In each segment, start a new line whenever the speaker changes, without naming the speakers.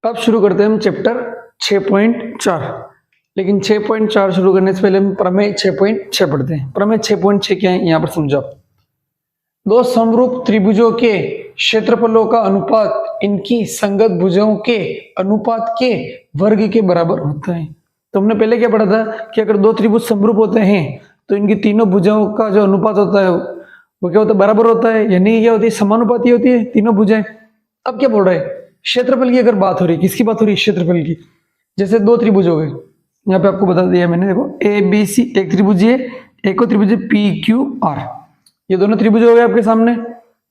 अब शुरू करते हैं हम चैप्टर 6.4। लेकिन 6.4 शुरू करने से पहले हम प्रमेय 6.6 पढ़ते हैं। प्रमेय 6.6 क्या है यहाँ पर समझो। दो समरूप त्रिभुजों के क्षेत्रफलों का अनुपात इनकी संगत भुजाओं के अनुपात के वर्ग के बराबर होता है। तो हमने पहले क्या पढ़ा था कि अगर दो त्रिभुज समरूप होते हैं तो इनकी तीनों भुजाओं का जो अनुपात होता है वो क्या होता है, बराबर होता है, यानी क्या होती है, समानुपाती होती है तीनों भुजाएं। अब क्या बोल रहा है, क्षेत्रफल की अगर बात हो रही है, किसकी बात हो रही है, क्षेत्रफल की। जैसे दो त्रिभुज हो गए, यहाँ पे आपको बता दिया मैंने, देखो ए बी सी एक त्रिभुज है, एक और त्रिभुज पी क्यू आर, ये दोनों त्रिभुज हो गए आपके सामने।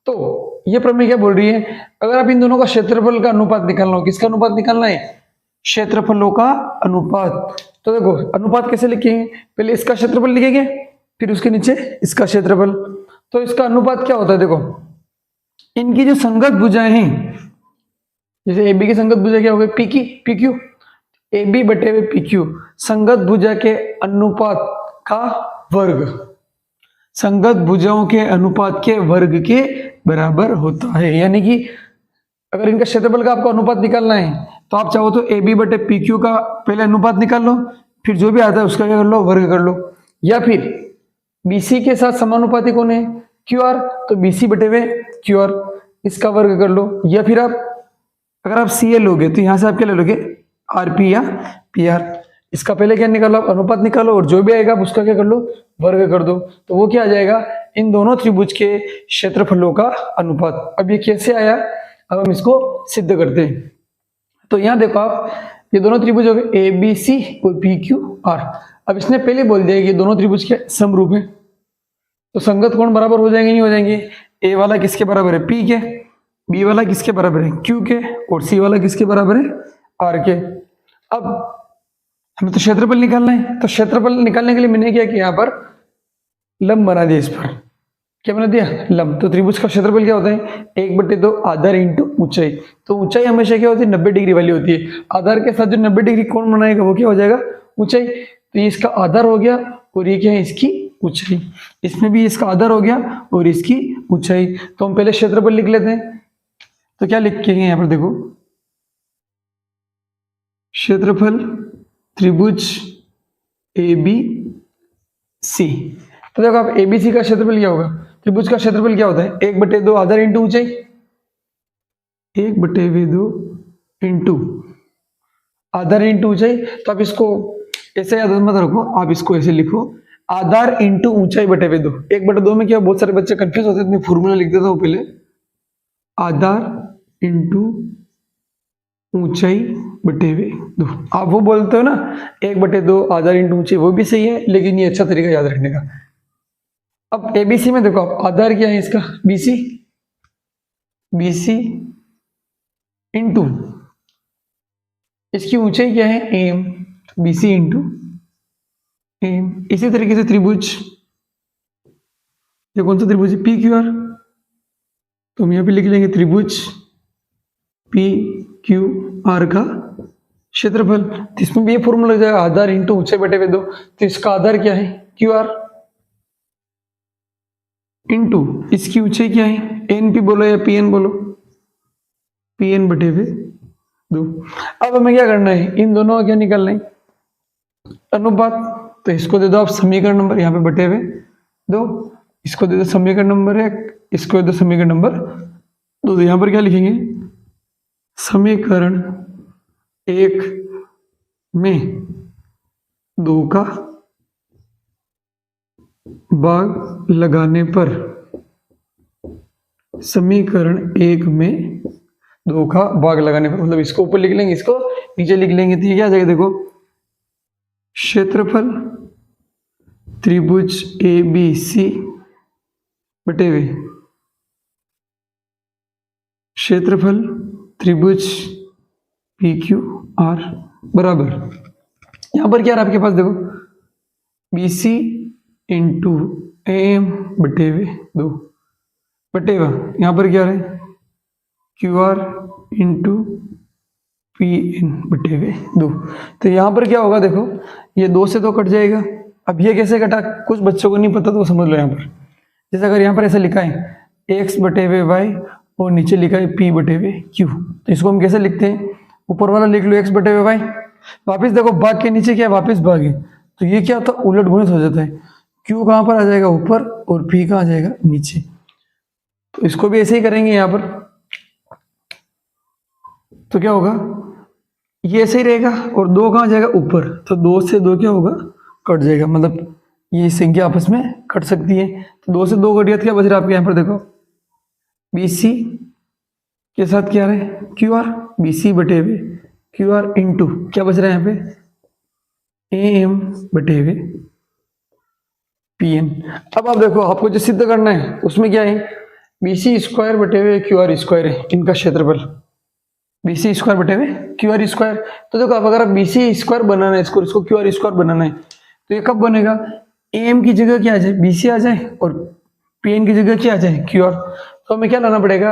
तो ये प्रमेय क्या बोल रही है, अगर आप इन दोनों का क्षेत्रफल का अनुपात निकालना हो, किसका अनुपात निकालना है, क्षेत्रफलों का अनुपात। तो देखो अनुपात कैसे लिखेंगे, पहले इसका क्षेत्रफल लिखेंगे फिर उसके नीचे इसका क्षेत्रफल। तो इसका अनुपात क्या होता है, देखो इनकी जो संगत भुजाएं हैं, जैसे ए बी की संगत भुजा क्या हो गई, पी क्यू, ए बी बटे हुए पी क्यू, संगत भुजा के अनुपात का वर्ग संगत भुजाओं के अनुपात के वर्ग के बराबर होता है। यानी कि अगर इनका क्षेत्रफल का आपको अनुपात निकालना है तो आप चाहो तो ए बी बटे पी क्यू का पहले अनुपात निकाल लो, फिर जो भी आता है उसका क्या कर लो, वर्ग कर लो। या फिर बीसी के साथ समानुपाती कौन है, क्यू आर, तो बीसी बटे हुए क्यू आर, इसका वर्ग कर लो। या फिर आप अगर आप सी ए लोगे तो यहाँ से आप क्या ले लोगे, आर पी या पी आर, इसका पहले क्या निकालो, आप अनुपात निकालो और जो भी आएगा आप उसका क्या कर लो, वर्ग कर दो। तो वो क्या आ जाएगा, इन दोनों त्रिभुज के क्षेत्रफलों का अनुपात। अब ये कैसे आया, अब हम इसको सिद्ध करते हैं। तो यहाँ देखो आप, ये दोनों त्रिभुज हो गए ए बी सी और पी क्यू आर। अब इसने पहले बोल दिया कि दोनों त्रिभुज के समरूप है, तो संगत कोण बराबर हो जाएंगे, नहीं हो जाएंगे। ए वाला किसके बराबर है, पी के, बी वाला किसके बराबर है, क्यू के, और सी वाला किसके बराबर है, आर के। अब हमें तो क्षेत्रफल निकालना है, तो क्षेत्रफल निकालने के लिए मैंने क्या किया, यहाँ पर लंब बना दिया, इस पर क्या बना दिया, लंब। तो त्रिभुज का क्षेत्रफल क्या होता है, 1/2 आधार इंटू ऊंचाई। तो ऊंचाई हमेशा क्या होती है, 90 डिग्री वाली होती है। आधार के साथ जो 90 डिग्री कोण बनाएगा वो क्या हो जाएगा, ऊंचाई। तो ये इसका आधार हो गया और ये क्या है, इसकी ऊंचाई। इसमें भी इसका आधार हो गया और इसकी ऊंचाई। तो हम पहले क्षेत्रफल लिख लेते हैं। तो क्या लिखेंगे यहाँ पर, देखो क्षेत्रफल त्रिभुज ए बी सी। तो देखो आप एबीसी का क्षेत्रफल क्या होगा, त्रिभुज का क्षेत्रफल क्या होता है, 1/2 आधार इंटू ऊंचाई, 1/2 इंटू आधार इंटू ऊंचाई। तो आप इसको ऐसे याद मत रखो, आप इसको ऐसे लिखो, आधार इंटू ऊंचाई बटे 2। 1/2 में क्या, बहुत सारे बच्चे कंफ्यूज होते हैं, मैं फॉर्मूला लिख देता हूँ पहले, आधार इंटू ऊंचाई बटे 2। आप वो बोलते हो ना 1/2 आधार इंटू ऊंचाई, वो भी सही है, लेकिन ये अच्छा तरीका याद रखने का। अब एबीसी में देखो आप, आधार क्या है इसका, बीसी, बीसी इंटू इसकी ऊंचाई क्या है, एम, बीसी इंटू एम। इसी तरीके से त्रिभुज, ये कौन सा त्रिभुज है, पी क्यू आर, तो हम यहाँ पे लिख लेंगे त्रिभुज पी क्यू आर का क्षेत्रफल। इसमें भी ये फॉर्मूला लग जाएगा, आधार इंटू ऊंचाई बटे 2। तो इसका आधार क्या है, क्यू आर, इंटू इसकी ऊंचाई क्या है, एन पी बोलो या पी एन बोलो, पी एन बटे 2। अब हमें क्या करना है, इन दोनों का क्या निकालना है, अनुपात। तो इसको दे दो आप समीकरण नंबर यहाँ पे बटे 2, इसको दे दो समीकरण नंबर 1, इसको दे दो समीकरण नंबर 2। तो यहाँ पर क्या लिखेंगे, समीकरण 1 में 2 का भाग लगाने पर, समीकरण 1 में 2 का भाग लगाने पर, मतलब इसको ऊपर लिख लेंगे, इसको नीचे लिख लेंगे। तो ये क्या आ जाएगा, देखो क्षेत्रफल त्रिभुज ए बी सी बटे हुए क्षेत्रफल त्रिभुज पी क्यू आर बराबर, यहां पर क्या है आपके पास, देखो बी सी इंटू एम बटे 2 बटे, यहाँ पर क्या है, Q R into P N बटे 2। तो यहाँ पर क्या होगा, देखो ये 2 से 2 कट जाएगा। अब ये कैसे कटा, कुछ बच्चों को नहीं पता तो वो समझ लो। यहाँ पर जैसे अगर यहाँ पर ऐसा लिखा है x बटे वाई और नीचे लिखा है p बटे क्यू, तो इसको हम कैसे लिखते हैं, ऊपर वाला लिख लो एक्स बटे हुए वाई, वापिस देखो भाग के नीचे क्या है, वापिस भागे तो ये क्या होता है, उलट गुणित हो जाता है। क्यू कहाँ पर आ जाएगा, ऊपर, और पी कहाँ आ जाएगा, नीचे। तो इसको भी ऐसे ही करेंगे यहाँ पर, तो क्या होगा, ये ऐसे ही रहेगा और 2 कहाँ जाएगा, ऊपर, तो 2 से 2 क्या होगा, कट जाएगा, मतलब ये संख्या आपस में कट सकती है। तो 2 से 2 कट गया तो क्या बच रहा है आपके यहाँ पर, देखो बी सी के साथ क्या रहे, क्यू आर, बी सी बटे हुए क्यू आर इंटू क्या बच रहा है यहाँ पे, ए एम बटे हुए पी एन। अब आप देखो, आपको जो सिद्ध करना है उसमें क्या है, बी सी स्क्वायर बटे हुए क्यू आर स्क्वायर है इनका क्षेत्रफल, बी सी स्क्वायर बटे हुए क्यू आर स्क्वायर। तो देखो, अब अगर आप बी सी स्क्वायर बनाना है इसको क्यू आर स्क्वायर बनाना है, तो ये कब बनेगा, ए एम की जगह क्या आ जाए, बी सी आ जाए, और पी एन की जगह क्या आ जाए, क्यू आर। तो हमें क्या लाना पड़ेगा,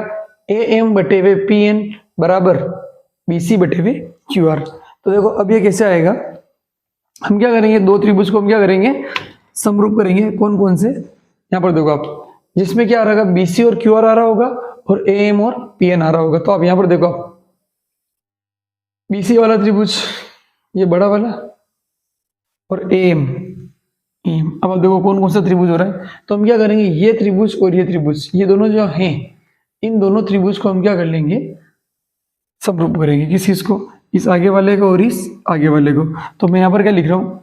ए एम बटे हुए पी एन बराबर बी सी बटे हुए क्यू आर। तो देखो अब ये कैसे आएगा, हम क्या करेंगे, 2 त्रिभुज को हम क्या करेंगे, समरूप करेंगे। कौन कौन से, यहाँ पर देखो आप, जिसमें क्या आ रहा होगा, बी सी और क्यू आर आ रहा होगा, और ए एम और पी एन आ रहा होगा। तो आप यहाँ पर देखो, आप बी सी वाला त्रिभुज ये बड़ा वाला, और ए एम, अब आप देखो कौन कौन सा त्रिभुज हो रहा है। तो हम क्या करेंगे, ये त्रिभुज और ये त्रिभुज, ये दोनों जो हैं, इन दोनों त्रिभुज को हम क्या कर लेंगे, समरूप करेंगे। किस चीज को, इस आगे वाले को और इस आगे वाले को। तो मैं यहाँ पर क्या लिख रहा हूं,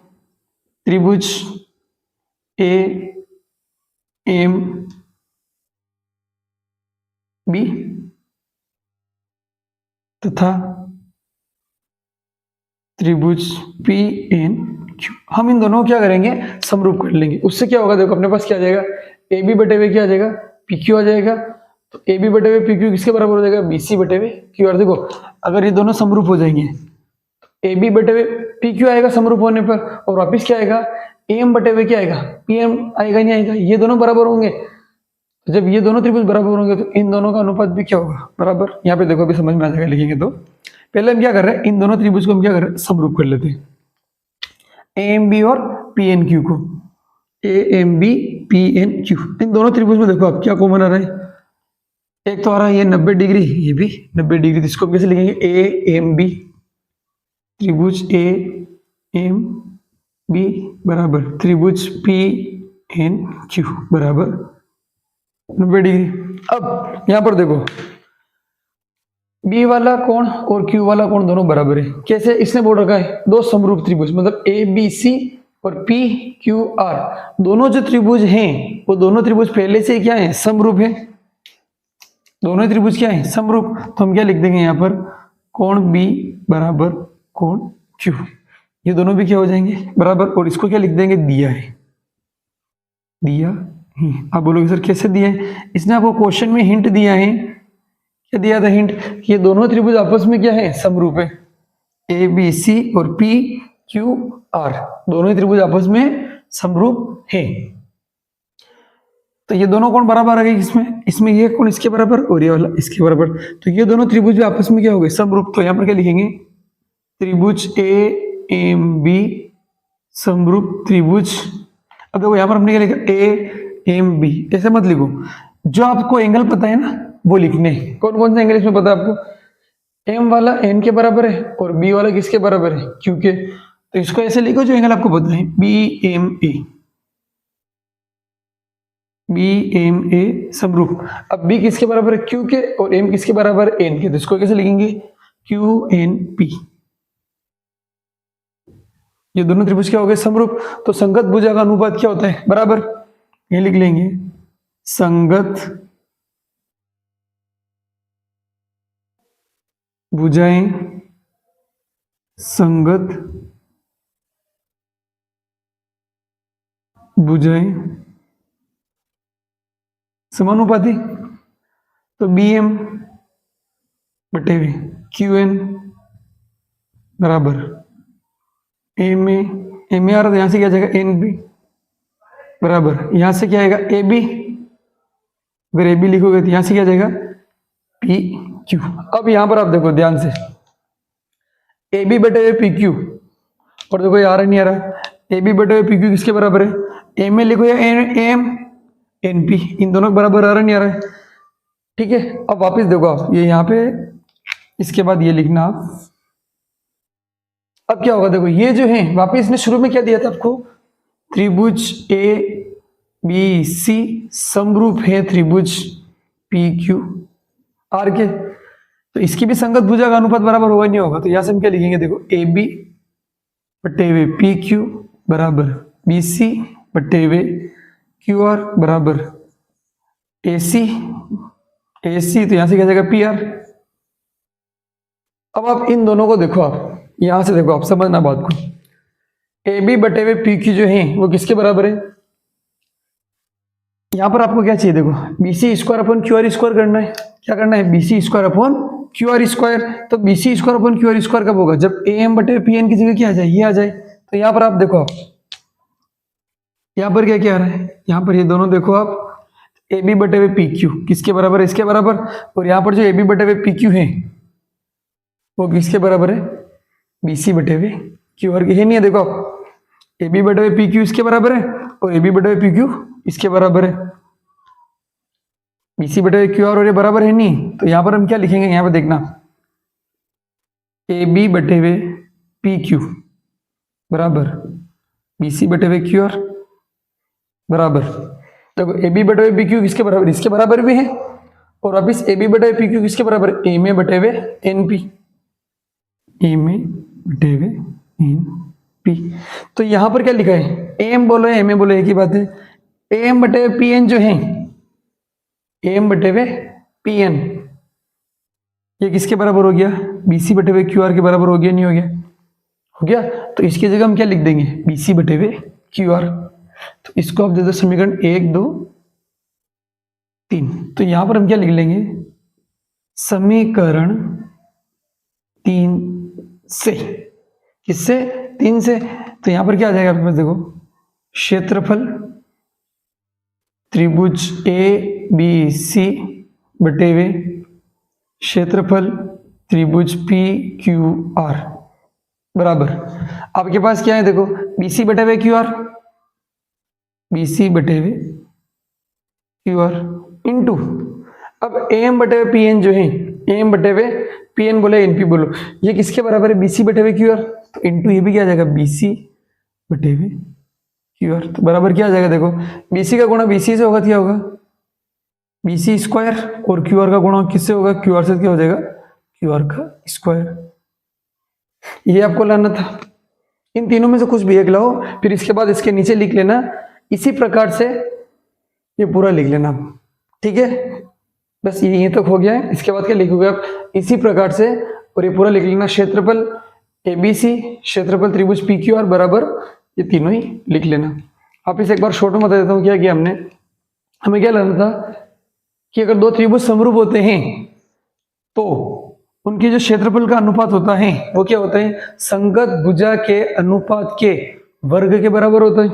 त्रिभुज ए एम बी तथा त्रिभुज पी एन क्यू, हम इन दोनों को क्या करेंगे, समरूप कर लेंगे। उससे क्या होगा, देखो अपने पास क्या आ जाएगा, ए बी बटे हुए क्या आ जाएगा, पी क्यू आ जाएगा। तो ए बी बटे हुए पी क्यू किसके बराबर हो जाएगा, बी सी बटे हुए क्यू आर। देखो अगर ये दोनों समरूप हो जाएंगे, ए बी बटे हुए पी क्यू आएगा समरूप होने पर, और वापिस क्या आएगा, ए एम बटे हुए क्या आएगा, पी एम आएगा, नहीं आएगा, ये दोनों बराबर होंगे। तो जब ये दोनों त्रिभुज बराबर होंगे तो इन दोनों का अनुपात भी क्या होगा, बराबर। यहाँ पे देखो अभी समझ में आ जाएगा, लिखेंगे तो पहले हम क्या कर रहे हैं, इन दोनों त्रिभुज को हम क्या कर रहे हैं, समरूप कर लेते हैं, ए एम बी और पी एन क्यू को, A M B P N Q. इन दोनों त्रिभुज में देखो आप क्या कॉमन आ रहा है, एक तो आ रहा है ये 90 डिग्री, ये भी 90 डिग्री। तो इसको कैसे लिखेंगे, ए एम बी, त्रिभुज ए एम बी बराबर त्रिभुज पी एन क्यू बराबर 90 डिग्री। अब यहां पर देखो, बी वाला कोण और क्यू वाला कोण दोनों बराबर है। कैसे, इसने बोल रखा है 2 समरूप त्रिभुज, मतलब ए बी सी और पी क्यू आर, दोनों जो त्रिभुज हैं वो दोनों त्रिभुज पहले से क्या है, समरूप है। दोनों त्रिभुज क्या है, समरूप। तो हम क्या लिख देंगे यहाँ पर, कोण बी बराबर कोण क्यू, ये दोनों भी क्या हो जाएंगे, बराबर। और इसको क्या लिख देंगे, दिया है, दिया है। आप बोलोगे सर कैसे दिया है, इसने आपको क्वेश्चन में हिंट दिया है। क्या दिया था हिंट, ये दोनों त्रिभुज आपस में क्या है, समरूप है। ए बी सी और पी क्यू आर दोनों ही त्रिभुज आपस में समरूप है। तो ये दोनों कोण बराबर आ गए, इसमें ये कोण इसके बराबर और ये वाला इसके बराबर। तो ये दोनों त्रिभुज भी आपस में क्या हो गए, समरूप। तो यहाँ पर क्या लिखेंगे, त्रिभुज ए एम बी समरूप त्रिभुज। अब देखो यहाँ पर हमने क्या लिखा, ए एम बी, ऐसे मत लिखो, जो आपको एंगल पता है ना वो लिखने। कौन कौन सा एंगल इसमें पता है आपको, एम वाला एन के बराबर है और बी वाला किसके बराबर है, क्यू के। तो इसको ऐसे लिखो जो एंगल आपको पता है, B M A, B M A समरूप। अब बी किसके बराबर है, क्यू के, और एम किसके बराबर है, एन के। तो इसको कैसे लिखेंगे, क्यू एन पी। ये दोनों त्रिभुज क्या हो गए, समरूप। तो संगत भुजा का अनुपात क्या होता है, बराबर। ये लिख लेंगे, संगत भुजाएं संगत भुजाएं समानुपाती। तो बी एम बटे हुए क्यू एन बराबर एम ए, एम ए आ रहा था, यहां से क्या जाएगा, एन बी बराबर, यहां से क्या आएगा, ए बी। अगर ए बी लिखोगे तो यहां से क्या जाएगा, पी क्यू। अब यहां पर आप देखो ध्यान से, ए बी बटे हुए पी क्यू, और देखो ये आ रहा नहीं आ रहा, ए बी बटे हुए पी क्यू किसके बराबर है, एम ए लिखो या एम एन पी, इन दोनों के बराबर आ रहा नहीं आ रहा है, ठीक है। अब वापस देखो आप, ये यहाँ पे, इसके बाद ये लिखना आप, अब क्या होगा देखो, ये जो है वापिस इसने शुरू में क्या दिया था आपको, त्रिभुज ए बी सी समरूप है त्रिभुज पी क्यू आर के, तो इसकी भी संगत भुजा का अनुपात बराबर होगा नहीं होगा, तो यहां से हम क्या लिखेंगे देखो, ए बी बटे हुए पी क्यू बराबर बी सी बटे हुए क्यू आर बराबर ए सी, तो यहां से क्या जाएगा पी आर। अब आप इन दोनों को देखो, आप यहां से देखो, आप समझना बात को, ए बी बटे हुए पी क्यू जो है वो किसके बराबर है, यहां पर आपको क्या चाहिए देखो, B C square upon Q R square करना है, क्या करना है, B C square upon Q R square, तो B C square upon Q R square कब होगा, जब ए एम बटे पी एन की जगह क्या आ जाए, ये आ जाए। तो यहां पर आप देखो, आप यहां पर क्या क्या आ रहा है, यहां पर ये दोनों देखो आप, ए बी बटे हुए पी क्यू किसके बराबर है, इसके बराबर, और यहां पर जो ए बी बटे हुए पी क्यू है वो किसके बराबर है, बी सी बटे हुए क्यू आर के, है नहीं है देखो आप, ए बी बटे हुए पी क्यू इसके बराबर है और ए बी बटे हुए पी क्यू इसके बराबर है, बी सी बटे हुए क्यू आर और ये बराबर है नहीं, तो यहां पर हम क्या लिखेंगे, यहां पर देखना, ए बी बटे हुए पी क्यू बराबर बी सी बटे हुए क्यू आर बराबर, देखो ए बी बटे हुए पी क्यू किसके बराबर, इसके बराबर भी है, और वापिस ए बी बटे हुए पी क्यू किसके बराबर, ए में बटे हुए एन पी, ए में बटे हुए एन पी। तो यहां पर क्या लिखा है, एम बोलो एम ए बोलो एक ही बात है, एम बटे हुए पी एन जो है, एम बटे हुए पी एन ये किसके बराबर हो गया, बी सी बटे हुए क्यू आर के बराबर हो गया नहीं हो गया, हो गया। तो इसकी जगह हम क्या लिख देंगे, बी सी बटे हुए क्यू आर, तो इसको आप दे दो समीकरण 1 2 3, तो यहां पर हम क्या लिख लेंगे, समीकरण 3 से, किससे, 3 से, तो यहां पर क्या आ जाएगा आपके पास देखो, क्षेत्रफल त्रिभुज ए बी सी बटे हुए क्षेत्रफल त्रिभुज पी क्यू आर बराबर, आपके पास क्या है देखो, बी सी बटे हुए क्यू आर, बी सी बटे हुए क्यू आर इंटू, अब ए एम बटे हुए पी एन जो है, ए एम बटे हुए पी एन बोले एन पी बोलो, ये किसके बराबर है, बी सी बटे हुए क्यू आर, तो इंटू ये भी क्या आ जाएगा, बी सी बटे हुए क्यू आर, तो बराबर क्या आ जाएगा देखो, बी सी का गुणा बी सी से होगा, क्या होगा बी सी स्क्वायर, और क्यू आर का गुणा किससे होगा, क्यू आर से क्या हो जाएगा, क्यू आर का स्क्वायर। ये आपको लाना था, इन तीनों में से कुछ भी एक लाओ, फिर इसके बाद इसके नीचे लिख लेना, इसी प्रकार से ये पूरा लिख लेना, ठीक है, बस ये तक हो गया है। इसके बाद क्या लिखोगे आप, इसी प्रकार से, और ये पूरा लिख लेना, क्षेत्रफल ए बी सी क्षेत्रफल त्रिभुज पी क्यू आर बराबर, ये तीनों ही लिख लेना। आप इसे एक बार शॉर्ट में बता देता हूँ, क्या किया हमने, हमें क्या लाना था कि अगर दो त्रिभुज समरूप होते हैं तो उनकी जो क्षेत्रफल का अनुपात होता है वो क्या होता है, संगत भुजा के अनुपात के वर्ग के बराबर होता है।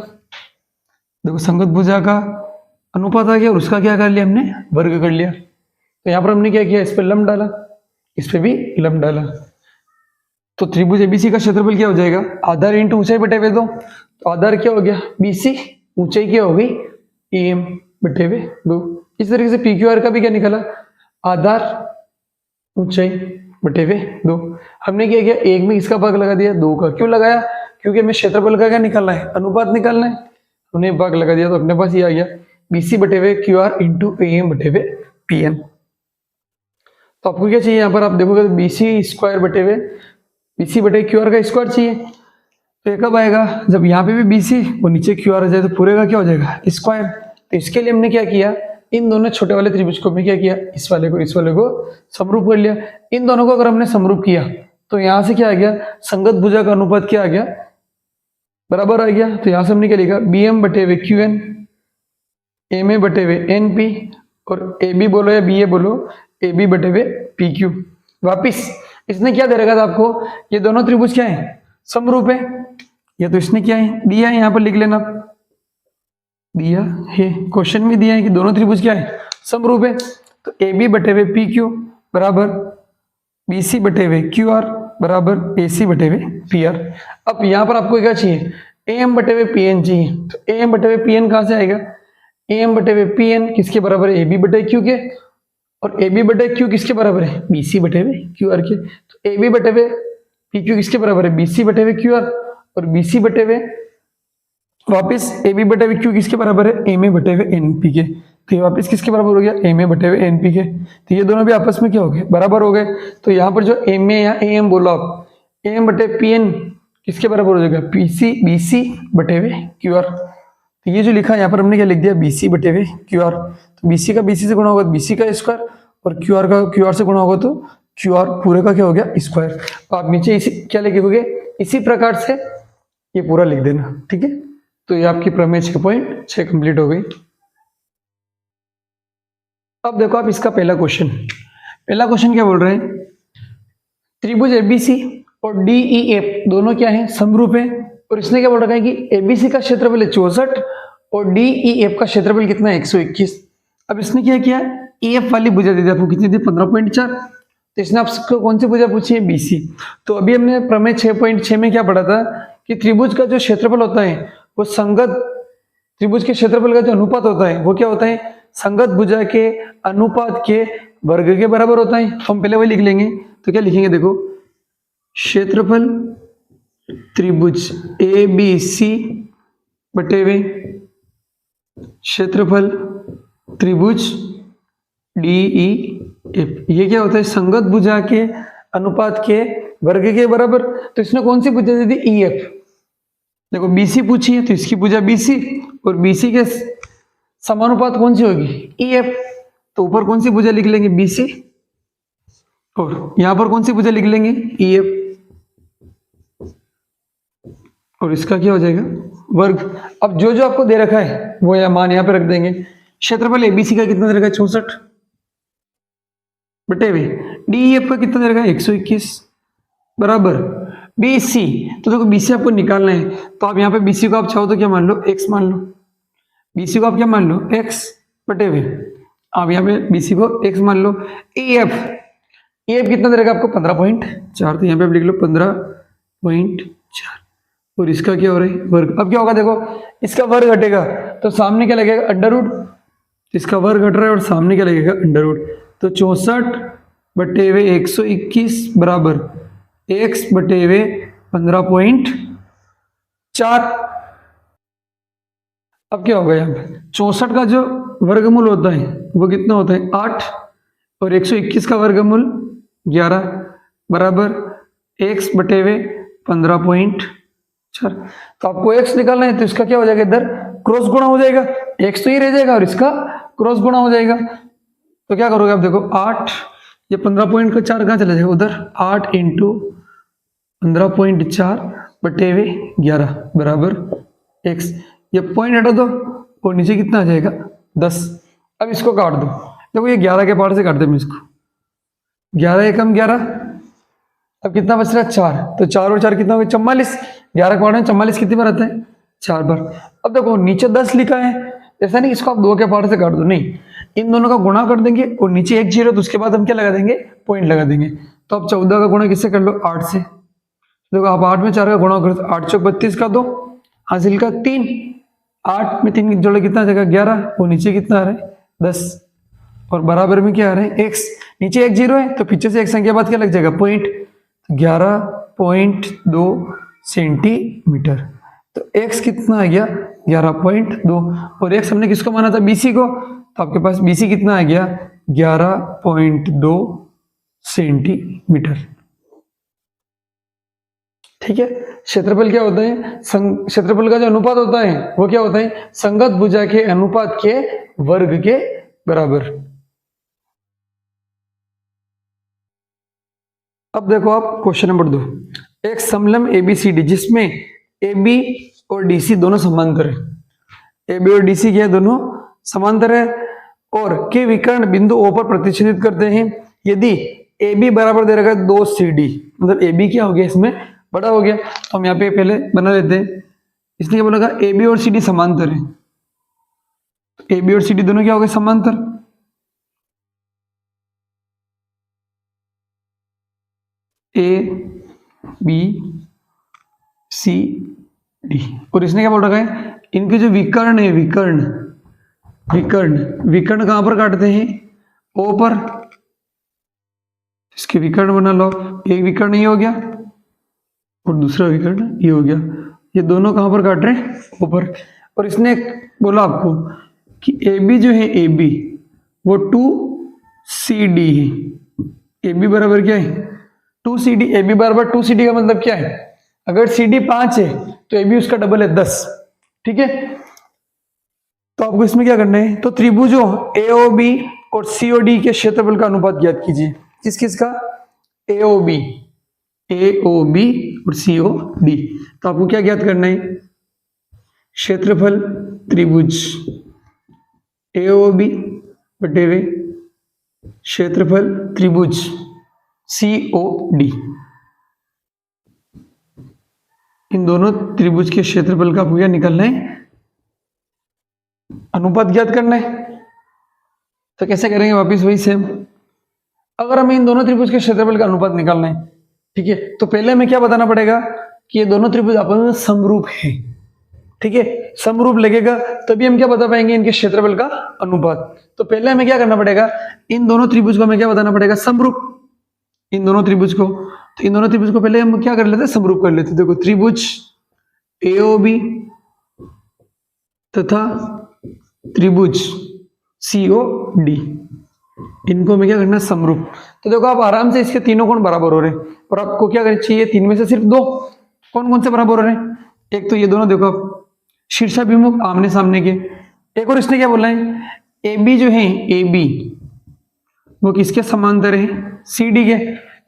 देखो संगत भुजा का अनुपात आ गया और उसका क्या कर लिया हमने, वर्ग कर लिया। तो यहां पर हमने क्या किया, इस पर लंब डाला, इस पे भी लंब डाला, तो त्रिभुज एबीसी का क्षेत्रफल क्या हो जाएगा, आधार इंटू ऊंचाई बटे हुए 2, तो आधार क्या हो गया बीसी, ऊंचाई क्या हो गई एम बटे हुए 2। इस तरीके से पी क्यू आर का भी क्या निकला, आधार ऊंचाई बटे हुए 2। हमने क्या किया, एक में इसका भाग लगा दिया, 2 का क्यों लगाया, क्योंकि हमें क्षेत्रफल का क्या निकालना है, अनुपात निकालना है, हमने भाग लगा दिया, तो अपने पास ये आ गया बीसी बटे हुए क्यू आर इंटू एम बटे हुए पी एन। तो आपको क्या चाहिए, यहाँ पर आप देखोगे तो बीसी स्क्वायर बटे हुए बीसी बटे क्यू आर का स्क्वायर चाहिए। तो ये कब आएगा, जब यहाँ पे भी बीसी और नीचे क्यू आर आ जाए तो पूरे का क्या हो जाएगा स्क्वायर। तो इसके लिए हमने क्या किया, इन दोनों छोटे वाले त्रिभुज को हमने क्या किया, इस वाले को समरूप कर लिया। इन दोनों को अगर हमने समरूप किया तो यहाँ से क्या आ गया, संगत भुजा का अनुपात क्या आ गया, बराबर आ गया। तो यहाँ से हमने क्या लिखा, बी एम बटे हुए क्यू एन, एम ए बटे हुए एन पी, और ए बी बोलो या बी ए बोलो, ए बी बटे हुए पी क्यू। वापिस इसने क्या दे रखा था आपको, ये दोनों त्रिभुज क्या है, समरूप है। ये तो इसने क्या है दिया है, यहाँ पर लिख लेना, दिया है, क्वेश्चन में दिया है कि दोनों त्रिभुज क्या है, समरूप है। तो ए बी बटे हुए पी क्यू बराबर बी सी बटे हुए क्यू आर बराबर ए सी बटे हुए पी आर। अब यहाँ पर आपको क्या चाहिए, ए एम बटे हुए पी एन चाहिए। तो ए एम बटे हुए पी एन कहाँ से आएगा, ए एम बटे हुए पी एन किसके बराबर है, ए बी बटे क्यू के, और ए बी बटे क्यू किसके बराबर है, बी सी बटे हुए क्यू आर के। तो ए बी बटे हुए पी क्यू किसके बराबर है, बीसी बटे हुए क्यू आर, और बीसी बटे हुए वापस ए बी बटे हुए क्यू किसके बराबर है, एम ए बटे हुए एन पी के। तो ये वापस किसके बराबर हो गया, एम ए बटे हुए एन पी के। तो ये दोनों भी आपस में क्या हो गए, बराबर हो गए। तो यहाँ पर जो एम ए या ए एम बोलो आप, एम बटे पी एन किसके बराबर हो जाएगा, पी सी बी सी बटे हुए क्यू आर। तो ये जो लिखा है यहाँ पर हमने क्या लिख दिया, बी सी बटे हुए क्यू आर। तो बी सी का बी सी से गुणा होगा बी सी का स्क्वायर, और क्यू आर का क्यू आर से गुणा होगा तो क्यू आर पूरे का क्या हो गया, स्क्वायर। आप नीचे इसी क्या लिखोगे, इसी प्रकार से ये पूरा लिख देना, ठीक है। तो ये आपकी प्रमेय 6.6 कंप्लीट हो गई। अब देखो आप इसका पहला क्वेश्चन, पहला क्वेश्चन क्या बोल रहे हैं, त्रिभुज एबीसी और डीईएफ दोनों क्या है, समरूप है। और इसने क्या बोल रखा है कि एबीसी का क्षेत्रफल है 64 और डीईएफ का क्षेत्रफल कितना है 121। अब इसने क्या किया, ईएफ वाली भुजा दे दी आपको, कितनी दी 15.4। तो इसने आपको कौन सी भुजा पूछी है, बीसी। तो अभी हमने प्रमेय 6.6 में क्या पढ़ा था कि त्रिभुज का जो क्षेत्रफल होता है वो संगत त्रिभुज के क्षेत्रफल का जो अनुपात होता है वो क्या होता है, संगत भुजा के अनुपात के वर्ग के बराबर होता है। तो हम पहले वही लिख लेंगे। तो क्या लिखेंगे, देखो क्षेत्रफल त्रिभुज ए बी सी बटे हुए क्षेत्रफल त्रिभुज डी ई एफ, ये क्या होता है, संगत भुजा के अनुपात के वर्ग के बराबर। तो इसने कौन सी भुजा दे दी, ई एफ। देखो बीसी पूछी है तो इसकी भुजा बीसी, और बीसी के समानुपात कौन सी होगी, ई एफ। तो ऊपर कौन सी भुजा लिख लेंगे, बीसी, और यहां पर कौन सी भुजा लिख लेंगे, ई एफ, और इसका क्या हो जाएगा, वर्ग। अब जो जो आपको दे रखा है वो या मान यहाँ पे रख देंगे। क्षेत्रफल एबीसी का कितना दे रखा है, 64 बटे हुए डीईएफ का कितना दे रखा है, 121 बराबर बीसी। तो देखो बीसी आपको निकालना है, तो आप यहाँ पे बीसी को आप चाहो तो क्या मान लो, एक्स मान लो। बीसी को आप क्या मान लो, एक्स बटे हुए, आप यहाँ पे बीसी को एक्स मान लो। ईएफ, ईएफ कितना दे रखा है आपको, 15.4। तो यहाँ पे आप लिख लो 15.4, और इसका क्या हो रहा है, वर्ग। अब क्या होगा, देखो इसका वर्ग घटेगा तो सामने क्या लगेगा, अंडर रूट। इसका वर्ग घट रहा है और सामने क्या लगेगा, अंडर रूट। तो 64 बटे हुए 121 बराबर एक्स बटे हुए 15.4। अब क्या होगा, यहाँ पे 64 का जो वर्गमूल होता है वो कितना होता है, 8, और 121 का वर्गमूल 11 बराबर एक्स बटे हुए 15.4। तो आपको एक्स निकालना है तो इसका क्या हो जाएगा, इधर क्रॉस गुणा हो जाएगा, एक्स तो ही रह जाएगा और इसका क्रॉस गुणा हो जाएगा। तो क्या करोगे आप, देखो 8, ये 15.4 कहाँ चला जाएगा, उधर 8 इंटू 15.4 बटे हुए 11 बराबर एक्स। ये पॉइंट हटा दो और नीचे कितना आ जाएगा, 10। अब इसको काट दो, देखो ये 11 के पार से काट दे इसको, 11 एकम 11। अब कितना बच रहा है, 4। तो 4 और 4 कितना हो गया, 44। 11 के पार में 44 कितनी बार आता है, 4 बार। अब देखो नीचे 10 लिखा है, ऐसा नहीं इसको आप 2 के पार से काट दो, नहीं, इन दोनों का गुणा कर देंगे और नीचे 1 0, तो उसके बाद हम क्या लगा देंगे, पॉइंट लगा देंगे। तो आप 14 का गुणा किससे कर लो, 8 से। देखो आप 8 में 4 का गुणा करो, 8 चौक 32 का 2 हासिल का 3, 8 में 3 जोड़े कितना आ जाएगा, 11, और नीचे कितना आ रहा है, 10, और बराबर में क्या आ रहा है, x। नीचे 1 0 है तो पीछे से एक संख्या बाद क्या लग जाएगा, पॉइंट। 11.2 सेंटीमीटर। तो x कितना आ गया, 11.2, और x हमने किसको माना था, BC को। तो आपके पास BC कितना आ गया, 11.2 सेंटीमीटर। ठीक है। क्षेत्रफल क्या होता है, क्षेत्रफल का जो अनुपात होता है वो क्या होता है, संगत भुजा के अनुपात के वर्ग के बराबर। अब देखो आप क्वेश्चन नंबर 2, एक समलंब ABCD जिसमें AB और DC दोनों समांतर है। AB और DC क्या है, दोनों समांतर है, और के विकर्ण बिंदु O पर प्रतिच्छेदित करते हैं। यदि AB बराबर दे रखा है 2CD, मतलब AB क्या हो गया, इसमें बड़ा हो गया। तो हम यहाँ पे पहले बना लेते हैं। इसने क्या बोला, AB और CD समांतर है। AB और CD दोनों क्या हो गए, समांतर। ABCD, और इसने क्या बोल रखा है, इनके जो विकर्ण है, विकर्ण कहां पर काटते हैं, O पर। इसके विकर्ण बना लो, एक विकर्ण नहीं हो गया, और दूसरा विकर्ण ये हो गया। ये दोनों कहाँ पर काट रहे हैं? ऊपर। और इसने बोला आपको कि ए बी जो है, ए बी वो 2CD है। ए बी बराबर क्या है? 2CD। ए बी बराबर 2CD का मतलब क्या है? अगर CD 5 है तो ए बी उसका डबल है 10। ठीक है, तो आपको इसमें क्या करना है? तो त्रिभुजों AOB और COD के क्षेत्रफल का अनुपात ज्ञात कीजिए। किस किस का? AOB और COD। तो आपको क्या ज्ञात करना है? क्षेत्रफल त्रिभुज AOB बटे हुए क्षेत्रफल त्रिभुज COD। इन दोनों त्रिभुज के क्षेत्रफल का आपको क्या निकालना है? अनुपात ज्ञात करना है। तो कैसे करेंगे? वापिस वही सेम। अगर हमें इन दोनों त्रिभुज के क्षेत्रफल का अनुपात निकालना है, ठीक है, तो पहले हमें क्या बताना पड़ेगा कि ये दोनों त्रिभुज आपस में समरूप है। ठीक है, समरूप लगेगा तभी हम क्या बता पाएंगे इनके क्षेत्रफल का अनुपात। तो पहले हमें क्या करना पड़ेगा? इन दोनों त्रिभुज को हमें क्या बताना पड़ेगा? समरूप। इन दोनों त्रिभुज को, तो इन दोनों त्रिभुज को पहले हम क्या कर लेते हैं? समरूप कर लेते हैं। देखो, त्रिभुज AOB तथा त्रिभुज COD, इनको हमें क्या करना है? समरूप। तो देखो, आप आराम से इसके तीनों कोण बराबर हो रहे हैं और आपको क्या करना चाहिए? तीन में से सिर्फ दो। कौन कौन से बराबर हो रहे हैं? एक तो ये दोनों देखो आप शीर्षाभिमुख आमने सामने के। एक और इसने क्या बोला है? AB जो है, AB वो किसके समांतर है? CD के।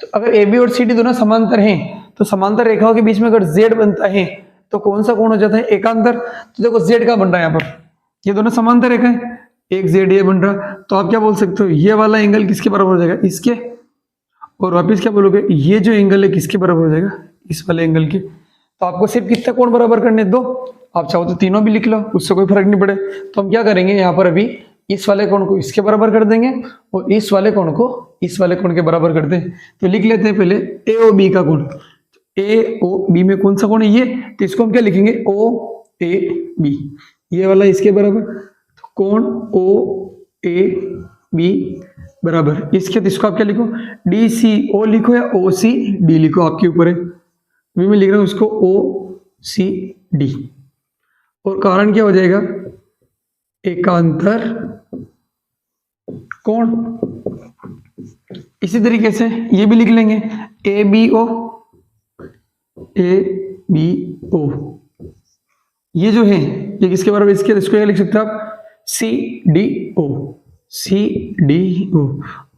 तो अगर AB और CD दोनों समांतर हैं तो समांतर रेखाओं के बीच में अगर Z बनता है तो कौन सा कोण हो जाता है? एकांतर। तो देखो Z का बन रहा है यहाँ पर, ये दोनों समांतर रेखा है, एक Z ये बन रहा। तो आप क्या बोल सकते हो? ये वाला एंगल किसके बराबर हो जाएगा? इसके। और वापिस क्या बोलोगे? ये जो एंगल है किसके बराबर हो जाएगा? इस वाले एंगल के। तो आपको सिर्फ कितने कोण बराबर करने? दो। आप चाहो तो तीनों भी लिख लो, उससे कोई फर्क नहीं पड़े। तो हम क्या करेंगे यहाँ पर? अभी इस वाले कोण को इसके बराबर कर देंगे और इस वाले कोण को इस वाले कोण के बराबर कर दें। तो लिख लेते हैं पहले AOB का कोण। AOB में कौन सा कोण है? ये। तो इसको हम क्या लिखेंगे? OAB। ये वाला इसके बराबर, तो कोण OAB बराबर इसके। तो इसको आप क्या लिखो? DCO लिखो या OCD लिखो, आपके ऊपर है। अभी मैं लिख रहा हूं इसको OCD। और कारण क्या हो जाएगा? एकांतर कोण। इसी तरीके से ये भी लिख लेंगे ABO। ये जो है ये किसके बराबर? इसके। इसको क्या लिख सकते हैं आप? CDO।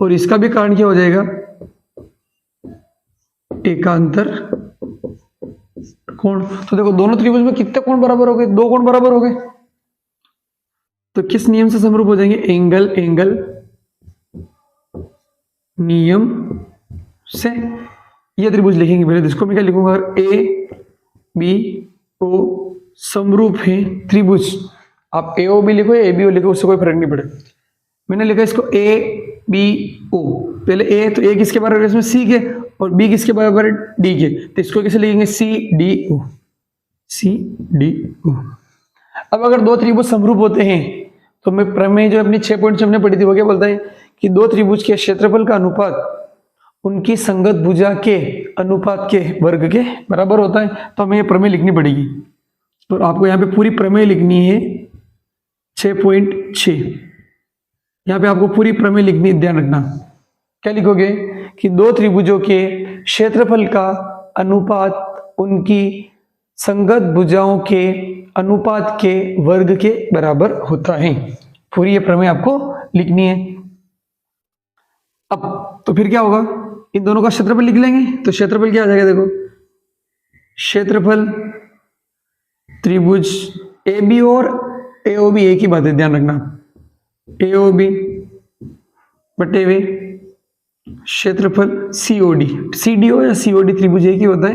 और इसका भी कारण क्या हो जाएगा? एकांतर कोण। तो देखो, दोनों त्रिभुज में कितने कोण बराबर हो गए? दो कोण बराबर हो गए। तो किस नियम से समरूप हो जाएंगे? एंगल नियम से। ये त्रिभुज लिखेंगे पहले। इसको मैं क्या लिखूंगा? ABO समरूप है त्रिभुज। आप AOB लिखो या ABO लिखो, उससे कोई फर्क नहीं पड़े। मैंने लिखा इसको ABO। पहले A, तो A किसके बराबर है? इसमें C के। और B किसके बराबर है? D के। तो इसको कैसे लिखेंगे? CDO। अब अगर दो त्रिभुज समरूप होते हैं तो मैं प्रमेय जो अपनी 6 पॉइंट हमने पढ़ी थी वो क्या बोलता है कि दो त्रिभुज के क्षेत्रफल का अनुपात उनकी संगत भुजा के अनुपात के वर्ग के बराबर होता है। तो हमें ये प्रमेय लिखनी पड़ेगी। तो आपको यहाँ पे पूरी प्रमेय लिखनी है 6.6। यहाँ पे आपको पूरी प्रमेय लिखनी है, ध्यान रखना। क्या लिखोगे कि दो त्रिभुजों के क्षेत्रफल का अनुपात उनकी संगत भुजाओं के अनुपात के वर्ग के बराबर होता है। पूरी ये प्रमेय आपको लिखनी है। अब तो फिर क्या होगा? इन दोनों का क्षेत्रफल लिख लेंगे। तो क्षेत्रफल क्या आ जाएगा? देखो, क्षेत्रफल त्रिभुज AB और AOB एक ही बात है, ध्यान रखना। AOB बटे हुए क्षेत्रफल COD। CDO या COD त्रिभुज एक ही होता है,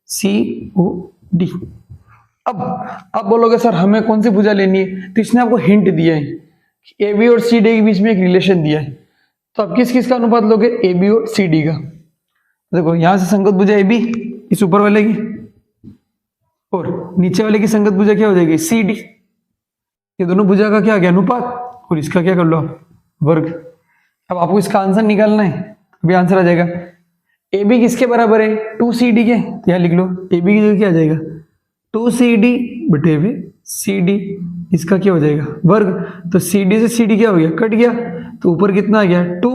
COD। अब आप बोलोगे सर हमें कौन सी भुजा लेनी है? तो इसने आपको हिंट दिया है कि AB और CD के बीच में एक रिलेशन दिया है। तो आप किस किस का अनुपात लोगे? AB और CD का। देखो, यहां से संगत भुजा AB इस ऊपर वाले की, और नीचे वाले की संगत भुजा क्या हो जाएगी? CD। ये दोनों भुजा का क्या आ गया? अनुपात। और इसका क्या कर लो? वर्ग। अब आपको इसका आंसर निकालना है। अभी आंसर आ जाएगा ए बी किसके बराबर है 2CD के, तो यहाँ लिख लो ए बी की जगह क्या आ जाएगा 2CD बटे में CD, इसका क्या हो जाएगा वर्ग, तो CD से CD क्या हो गया कट गया, तो ऊपर कितना आ गया 2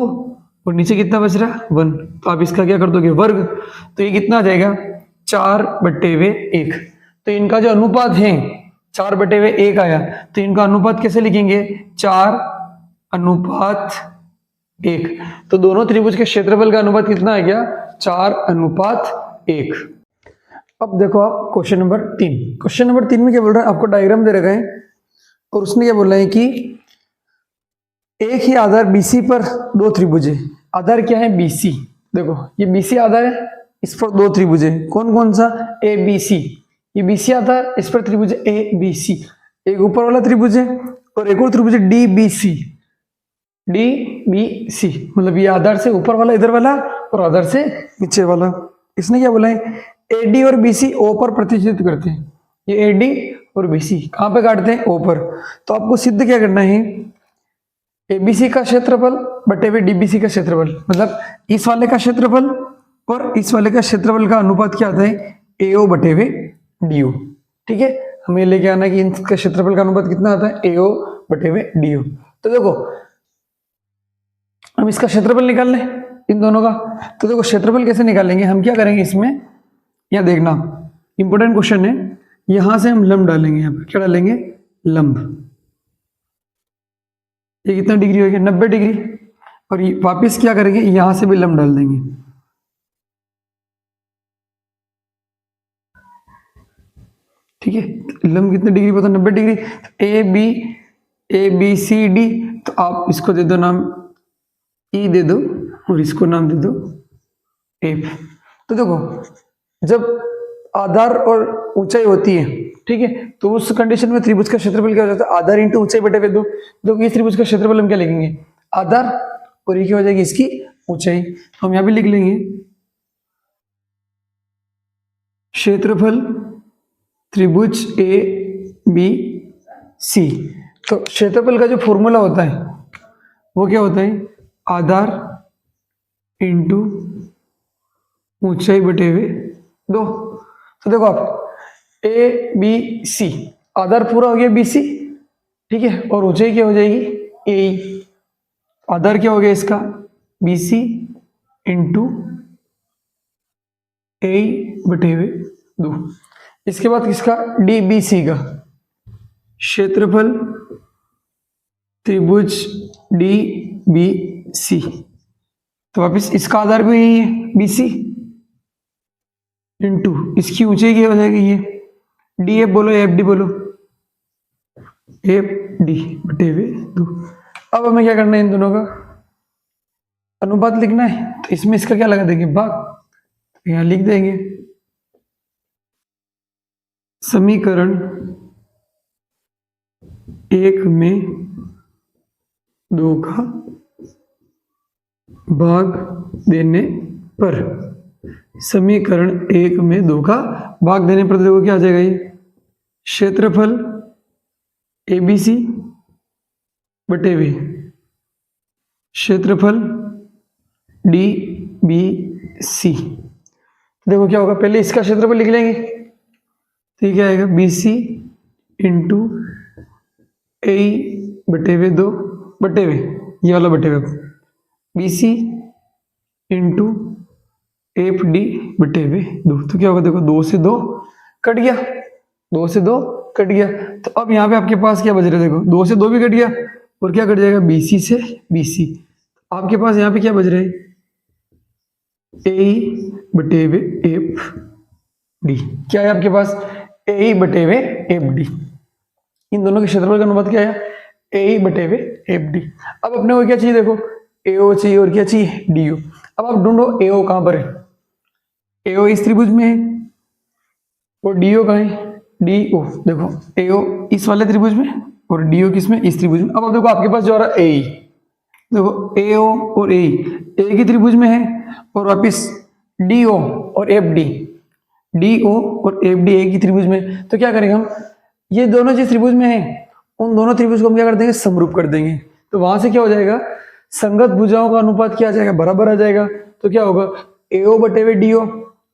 और नीचे कितना बच रहा 1, तो आप इसका क्या कर दोगे वर्ग, तो ये कितना आ जाएगा 4/1। तो इनका जो अनुपात है 4/1 आया, तो इनका अनुपात कैसे लिखेंगे 4:1। तो दोनों त्रिभुज के क्षेत्रफल का अनुपात कितना आ गया 4:1। अब देखो आप क्वेश्चन नंबर 3, क्वेश्चन नंबर 3 में क्या बोल रहा है, आपको डायग्राम दे रखा है और उसने क्या बोला है कि एक ही आधार BC पर दो त्रिभुज है। आधार क्या है BC, देखो ये BC आधार है, इस पर दो त्रिभुज है, कौन कौन सा ABC, ये BC आधार, इस पर त्रिभुज ABC, एक ऊपर वाला त्रिभुज है और एक और त्रिभुज है DBC। मतलब ये आधार से ऊपर वाला इधर वाला और आधार से नीचे वाला। इसने क्या बोला है AD और BC O पर प्रतिष्ठित करते हैं, ये AD और BC कहाँ पे काटते हैं O पर। तो आपको सिद्ध क्या करना है ABC का क्षेत्रफल बटे हुए DBC का क्षेत्रफल, मतलब इस वाले का क्षेत्रफल और इस वाले का क्षेत्रफल का अनुपात क्या आता है AO बटे हुए DO। ठीक है, हमें लेके आना कि इनका क्षेत्रफल का अनुपात कितना आता है AO बटे हुए DO। तो देखो हम इसका क्षेत्रफल निकाल लें इन दोनों का, तो देखो क्षेत्रफल कैसे निकालेंगे, हम क्या करेंगे इसमें, यहाँ देखना इंपॉर्टेंट क्वेश्चन है, यहां से हम लंब डालेंगे, यहाँ पर क्या डालेंगे लंब, ये कितना डिग्री हो गया 90 डिग्री, और ये वापिस क्या करेंगे यहां से भी लंब डाल देंगे। ठीक है, लंब कितने डिग्री पता 90 डिग्री, ABCD, तो आप इसको दे दो नाम E दे दो और इसको नाम दे दो F। तो देखो जब आधार और ऊंचाई होती है, ठीक है, तो उस कंडीशन में त्रिभुज का क्षेत्रफल क्या हो जाता है आधार इंटू ऊंचाई बटे 2। तो इस त्रिभुज का क्षेत्रफल हम क्या लिखेंगे आधार और ये क्या हो जाएगी इसकी ऊंचाई, तो हम यहां भी लिख लेंगे क्षेत्रफल त्रिभुज ABC। तो क्षेत्रफल का जो फॉर्मूला होता है वो क्या होता है आधार इंटू ऊंचाई बटे हुए 2। तो देखो आप ABC, आधार पूरा हो गया BC, ठीक है, और ऊंचाई क्या हो जाएगी AE। आधार क्या हो गया इसका BC इंटू AE बटे हुए 2। इसके बाद किसका DBC का क्षेत्रफल त्रिभुज DBC, तो वापिस इसका आधार भी यही है BC इंटू इसकी ऊंचाई क्या हो जाएगी ये DF बोलो FD बोलो FD बटे हुए 2। अब हमें क्या करना है इन दोनों का अनुपात लिखना है, तो इसमें इसका क्या लगा देंगे भाग, यहां लिख देंगे समीकरण 1 में 2 का भाग देने पर, समीकरण 1 में 2 का भाग देने पर देखो क्या आ जाएगा ये क्षेत्रफल ABC बटे हुए क्षेत्रफल DBC। देखो क्या होगा पहले इसका क्षेत्रफल लिख लेंगे, तो ये क्या आएगा BC इंटू AE बटे हुए 2 बटे हुए ये वाला बटे हुए BC इंटू FD बटे हुए 2। तो क्या होगा देखो 2 से 2 कट गया, 2 से 2 कट गया, तो अब यहाँ पे आपके पास क्या बच रहा है देखो 2 से 2 भी कट गया और क्या कट जाएगा BC से BC। आपके पास यहाँ पे क्या बच रहा है AE बटे हुए FD, क्या है आपके पास AE बटे हुए FD। इन दोनों के क्षेत्रफल का अनुपात क्या है AE बटे हुए FD। अब अपने को क्या चाहिए देखो AO चाहिए और क्या चाहिए DO। अब आप ढूंढो AO कहां पर है, AO इस त्रिभुज में है और DO कहां है DO। देखो AO इस वाले त्रिभुज में और DO किस में इस त्रिभुज में। अब देखो आपके पास जो आ रहा है AE, देखो AO और AE एक ही त्रिभुज में है और वापिस DO और FD, DO और FD एक ही त्रिभुज में। तो क्या करेंगे हम ये दोनों जिस त्रिभुज में है उन दोनों त्रिभुज को हम क्या कर देंगे समरूप कर देंगे, तो वहां से क्या हो जाएगा संगत भुजाओं का अनुपात क्या आ जाएगा बराबर आ जाएगा। तो क्या होगा AO बटे हुए DO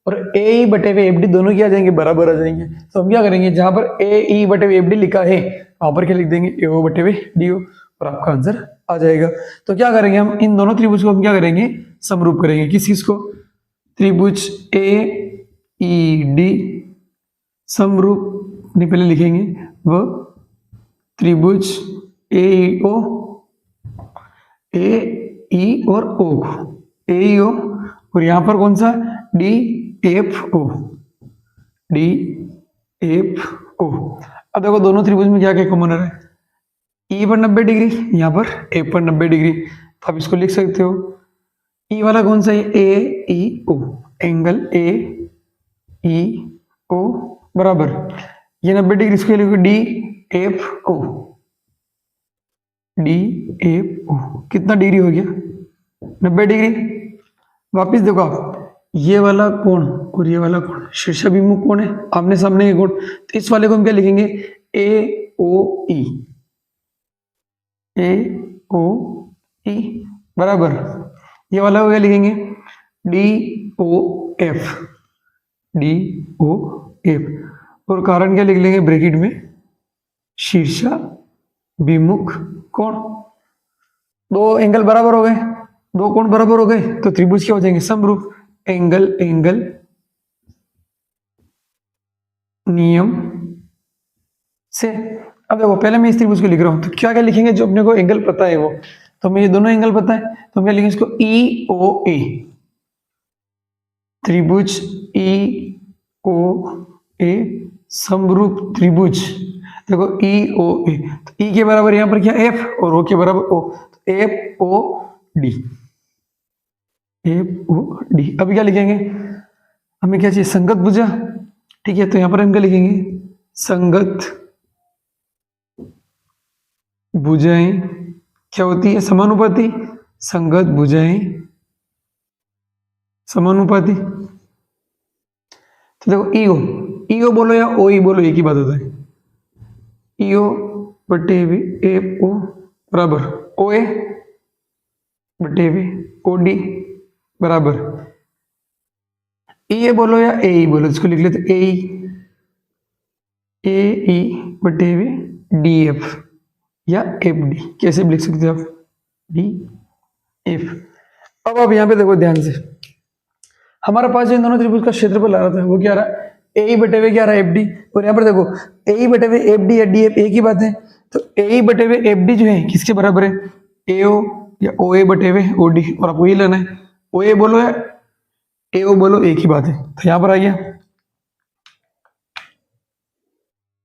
और AE बटे हुए FD दोनों क्या आ जाएंगे, बराबर आ जाएंगे। तो हम क्या करेंगे, जहां पर AE बटे हुए FD लिखा है वहां पर क्या लिख देंगे, AO बटे हुए DO और आपका आंसर आ जाएगा। तो क्या करेंगे हम, इन दोनों त्रिभुज को हम क्या करेंगे, समरूप करेंगे। किस चीज को, त्रिभुज AED समरूप नहीं पहले लिखेंगे, वो त्रिभुज AEO, AE और O को, AEO और यहां पर कौन सा, DFO, DFO। अब देखो दोनों त्रिभुज में क्या क्या कॉमन है, E पर 90 डिग्री, यहाँ पर A पर 90 डिग्री, तो आप इसको लिख सकते हो। E वाला कौन सा है, AEO, एंगल AEO बराबर, ये 90 डिग्री, इसको लिखो DFO, DFO कितना डिग्री हो गया, 90 डिग्री। वापिस देखो आप, ये वाला कोण और ये वाला कोण शीर्षाभिमुख कोण है, आमने सामने के कोण, तो इस वाले को हम क्या लिखेंगे, AOE, AOE बराबर, ये वाला को क्या लिखेंगे, DOF, DOF और कारण क्या लिख लेंगे ब्रैकेट में, शीर्षाभिमुख कोण। दो एंगल बराबर हो गए, दो कोण बराबर हो गए, तो त्रिभुज क्या हो जाएंगे, समरूप। एंगल एंगल नियम से, अब देखो पहले मैं इस त्रिभुज को लिख रहा हूं, तो क्या क्या लिखेंगे, जो अपने को एंगल पता है वो, तो हमें ये दोनों एंगल पता है, तो हम क्या लिखेंगे इसको, EOA, त्रिभुज EOA समरूप त्रिभुज। देखो EOA, तो E के बराबर यहां पर क्या, F और O के बराबर O, तो FOD, FOD। अभी क्या लिखेंगे, हमें क्या चाहिए, संगत भुजा, ठीक है, तो यहां पर हम क्या लिखेंगे, संगत भुजाएं क्या होती है, समानुपाती, संगत भुजाएं समानुपाती। तो देखो EO बोलो या OE बोलो, एक ही बात होता है, EO बटे FO बराबर OA बटे OD बराबर, EA बोलो या AE बोलो, इसको लिख लेते AE बटे DF या FD, कैसे भी लिख सकते हो आप, DF। अब आप यहाँ पे देखो ध्यान से, हमारे पास जो इन दोनों त्रिभुज का क्षेत्रफल आ रहा था वो क्या रहा, AE बटे हुए क्या रहा, FD, और यहाँ पर देखो AE बटे हुए FD या DF एक ही बात है, तो AE बटे हुए FD जो है किसके बराबर है, AO या OA बटे हुए OD, और आपको ये लेना है, OA बोलो या AO बोलो एक ही बात है, तो यहां पर आ गया,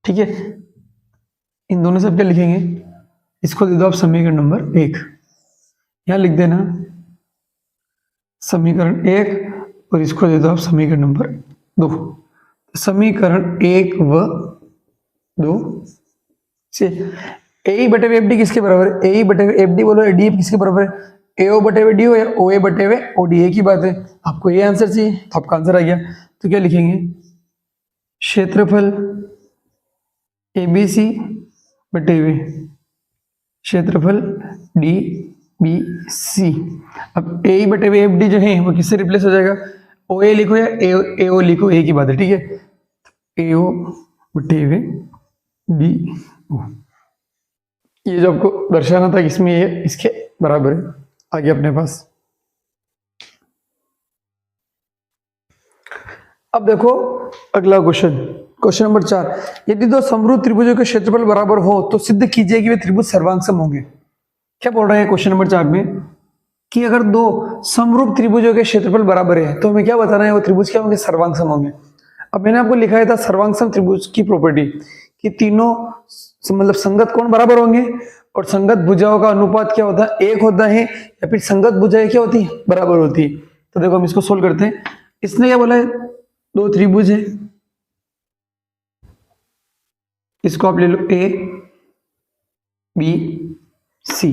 ठीक है। इन दोनों से आप क्या लिखेंगे, इसको दे दो आप समीकरण नंबर 1, यहां लिख देना समीकरण 1 और इसको दे दो आप समीकरण नंबर 2। समीकरण 1 व 2 से AE बटे हुए FD किसके बराबर है, AE बटे हुए FD बोलो, DF किसके बराबर है, AO बटे हुए DO या OA बटे हुए OD, एक ही बात है। आपको ये आंसर चाहिए, तो आपका आंसर आ गया। तो क्या लिखेंगे, क्षेत्रफल ABC बटे हुए क्षेत्रफल DBC। अब AE बटे हुए FD जो है वो किससे रिप्लेस हो जाएगा, OA लिखो या AO लिखो, एक ही बात है, ठीक है। AO बटे हुए DO, ये जो आपको दर्शाना था इसमें ये इसके बराबर है। आगे अपने पास अब देखो अगला क्वेश्चन नंबर 4, यदि दो समरूप त्रिभुजों के क्षेत्रफल बराबर हो तो सिद्ध कीजिए कि वे त्रिभुज सर्वांगसम होंगे। क्या बोल रहे हैं क्वेश्चन नंबर 4 में, कि अगर दो समरूप त्रिभुजों के क्षेत्रफल बराबर है तो हमें क्या बताना है, वो त्रिभुज क्या होंगे, सर्वांगसम होंगे। अब मैंने आपको लिखाया था सर्वांगसम त्रिभुज की प्रॉपर्टी कि तीनों मतलब संगत कोण बराबर होंगे और संगत भुजाओं का अनुपात क्या होता है, 1 होता है, या फिर संगत भुजाएं क्या होती है, बराबर होती है। तो देखो हम इसको सोल्व करते हैं। इसने क्या बोला है, दो त्रिभुज है, इसको आप ले लो A B C,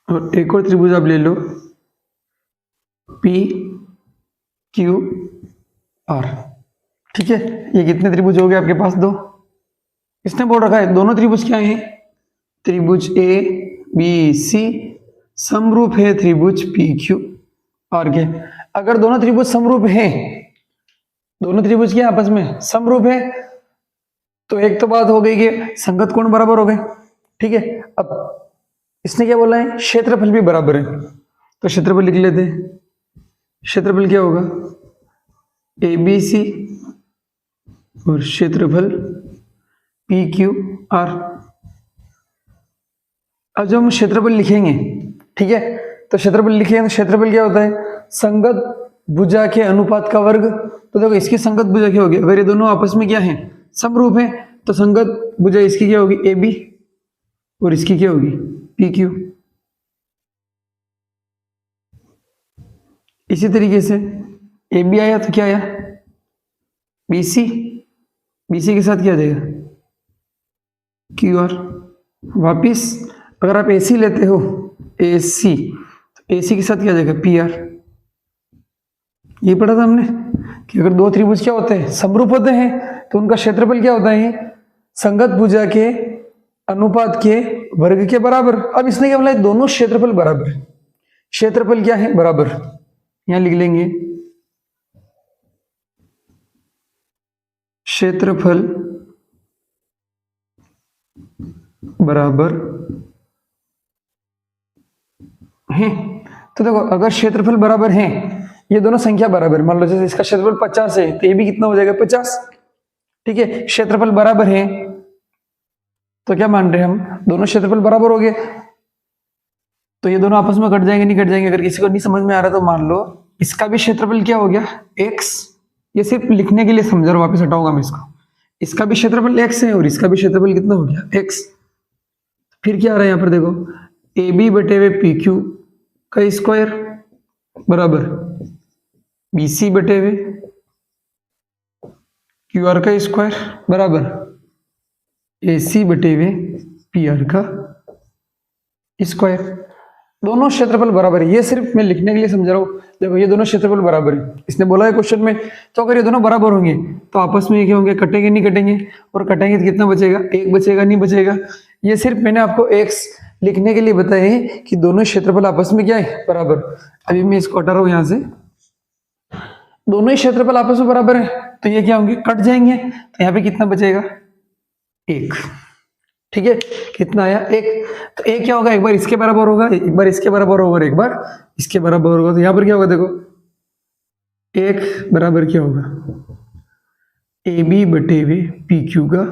और एक और त्रिभुज आप ले लो P Q R, ठीक है। ये कितने त्रिभुज हो गए आपके पास, दो। इसने बोल रखा है दोनों त्रिभुज क्या हैं, त्रिभुज A B C समरूप है त्रिभुज P Q आर के। अगर दोनों त्रिभुज समरूप हैं, दोनों त्रिभुज के आपस में समरूप है, तो एक तो बात हो गई कि संगत कोण बराबर हो गए, ठीक है। अब इसने क्या बोला है, क्षेत्रफल भी बराबर है, तो क्षेत्रफल लिख लेते हैं। क्षेत्रफल क्या होगा, ए बी सी और क्षेत्रफल पी क्यू आर। अब जब हम क्षेत्रफल लिखेंगे, ठीक है, तो क्षेत्रफल लिखेंगे तो क्षेत्रफल क्या होता है, संगत भुजा के अनुपात का वर्ग। तो देखो इसकी संगत भुजा क्या होगी, अगर ये दोनों आपस में क्या है, समरूप है, तो संगत भुजा इसकी क्या होगी, ए बी, और इसकी क्या होगी, पी क्यू। इसी तरीके से ए बी आया तो क्या आया, बी सी, बी सी के साथ क्या आ जाएगा, क्यू आर। वापिस अगर आप ए सी लेते हो, ए सी, तो ए सी के साथ क्या आ जाएगा, पी आर। ये पढ़ा था हमने कि अगर दो त्रिभुज क्या होते हैं, समरूप होते हैं, तो उनका क्षेत्रफल क्या होता है, संगत भुजा के अनुपात के वर्ग के बराबर। अब इसने क्या बोला, दोनों क्षेत्रफल बराबर है। क्षेत्रफल क्या है, बराबर, यहां लिख लेंगे क्षेत्रफल बराबर है। तो देखो अगर क्षेत्रफल बराबर है, ये दोनों संख्या बराबर, मान लो जैसे इसका क्षेत्रफल 50 है, तो ये भी कितना हो जाएगा, 50, ठीक है। क्षेत्रफल बराबर है, तो क्या मान रहे हैं हम, दोनों क्षेत्रफल बराबर हो गए, तो ये दोनों आपस में कट जाएंगे, नहीं कट जाएंगे। अगर किसी को नहीं समझ में आ रहा तो मान लो इसका भी क्षेत्रफल क्या हो गया, x। ये सिर्फ लिखने के लिए समझा रहा हूं, वापस हटाऊंगा मैं इसको। इसका भी क्षेत्रफल x है और इसका भी क्षेत्रफल कितना हो गया, x। फिर क्या आ रहा है यहाँ पर देखो, ए बी बटे हुए पी क्यू का स्क्वायर बराबर बी सी बटे हुए क्यू आर का स्क्वायर बराबर ए सी बटे हुए पी आर का स्क्वायर। दोनों क्षेत्रफल बराबर है, ये सिर्फ मैं लिखने के लिए समझा रहा हूँ। देखो ये दोनों क्षेत्रफल बराबर है, इसने बोला है क्वेश्चन में। तो अगर ये दोनों बराबर होंगे तो आपस में ये क्या होंगे, कटेंगे नहीं कटेंगे, और कटेंगे तो कितना बचेगा, एक बचेगा, नहीं बचेगा। ये सिर्फ मैंने आपको एक्स लिखने के लिए बताया है कि दोनों क्षेत्रफल आपस में क्या है, बराबर। अभी मैं इसको हटा रहा हूँ यहाँ से, दोनों ही क्षेत्रफल आपस में बराबर है, तो ये क्या होंगे, कट जाएंगे, तो यहाँ पे कितना बचेगा, एक, ठीक है। कितना आया, एक। तो एक क्या होगा, एक बार इसके बराबर होगा, एक बार इसके बराबर होगा, एक बार इसके बराबर होगा। तो यहाँ पर क्या होगा, देखो एक बराबर क्या होगा, ए बी बटे हुए पी क्यू का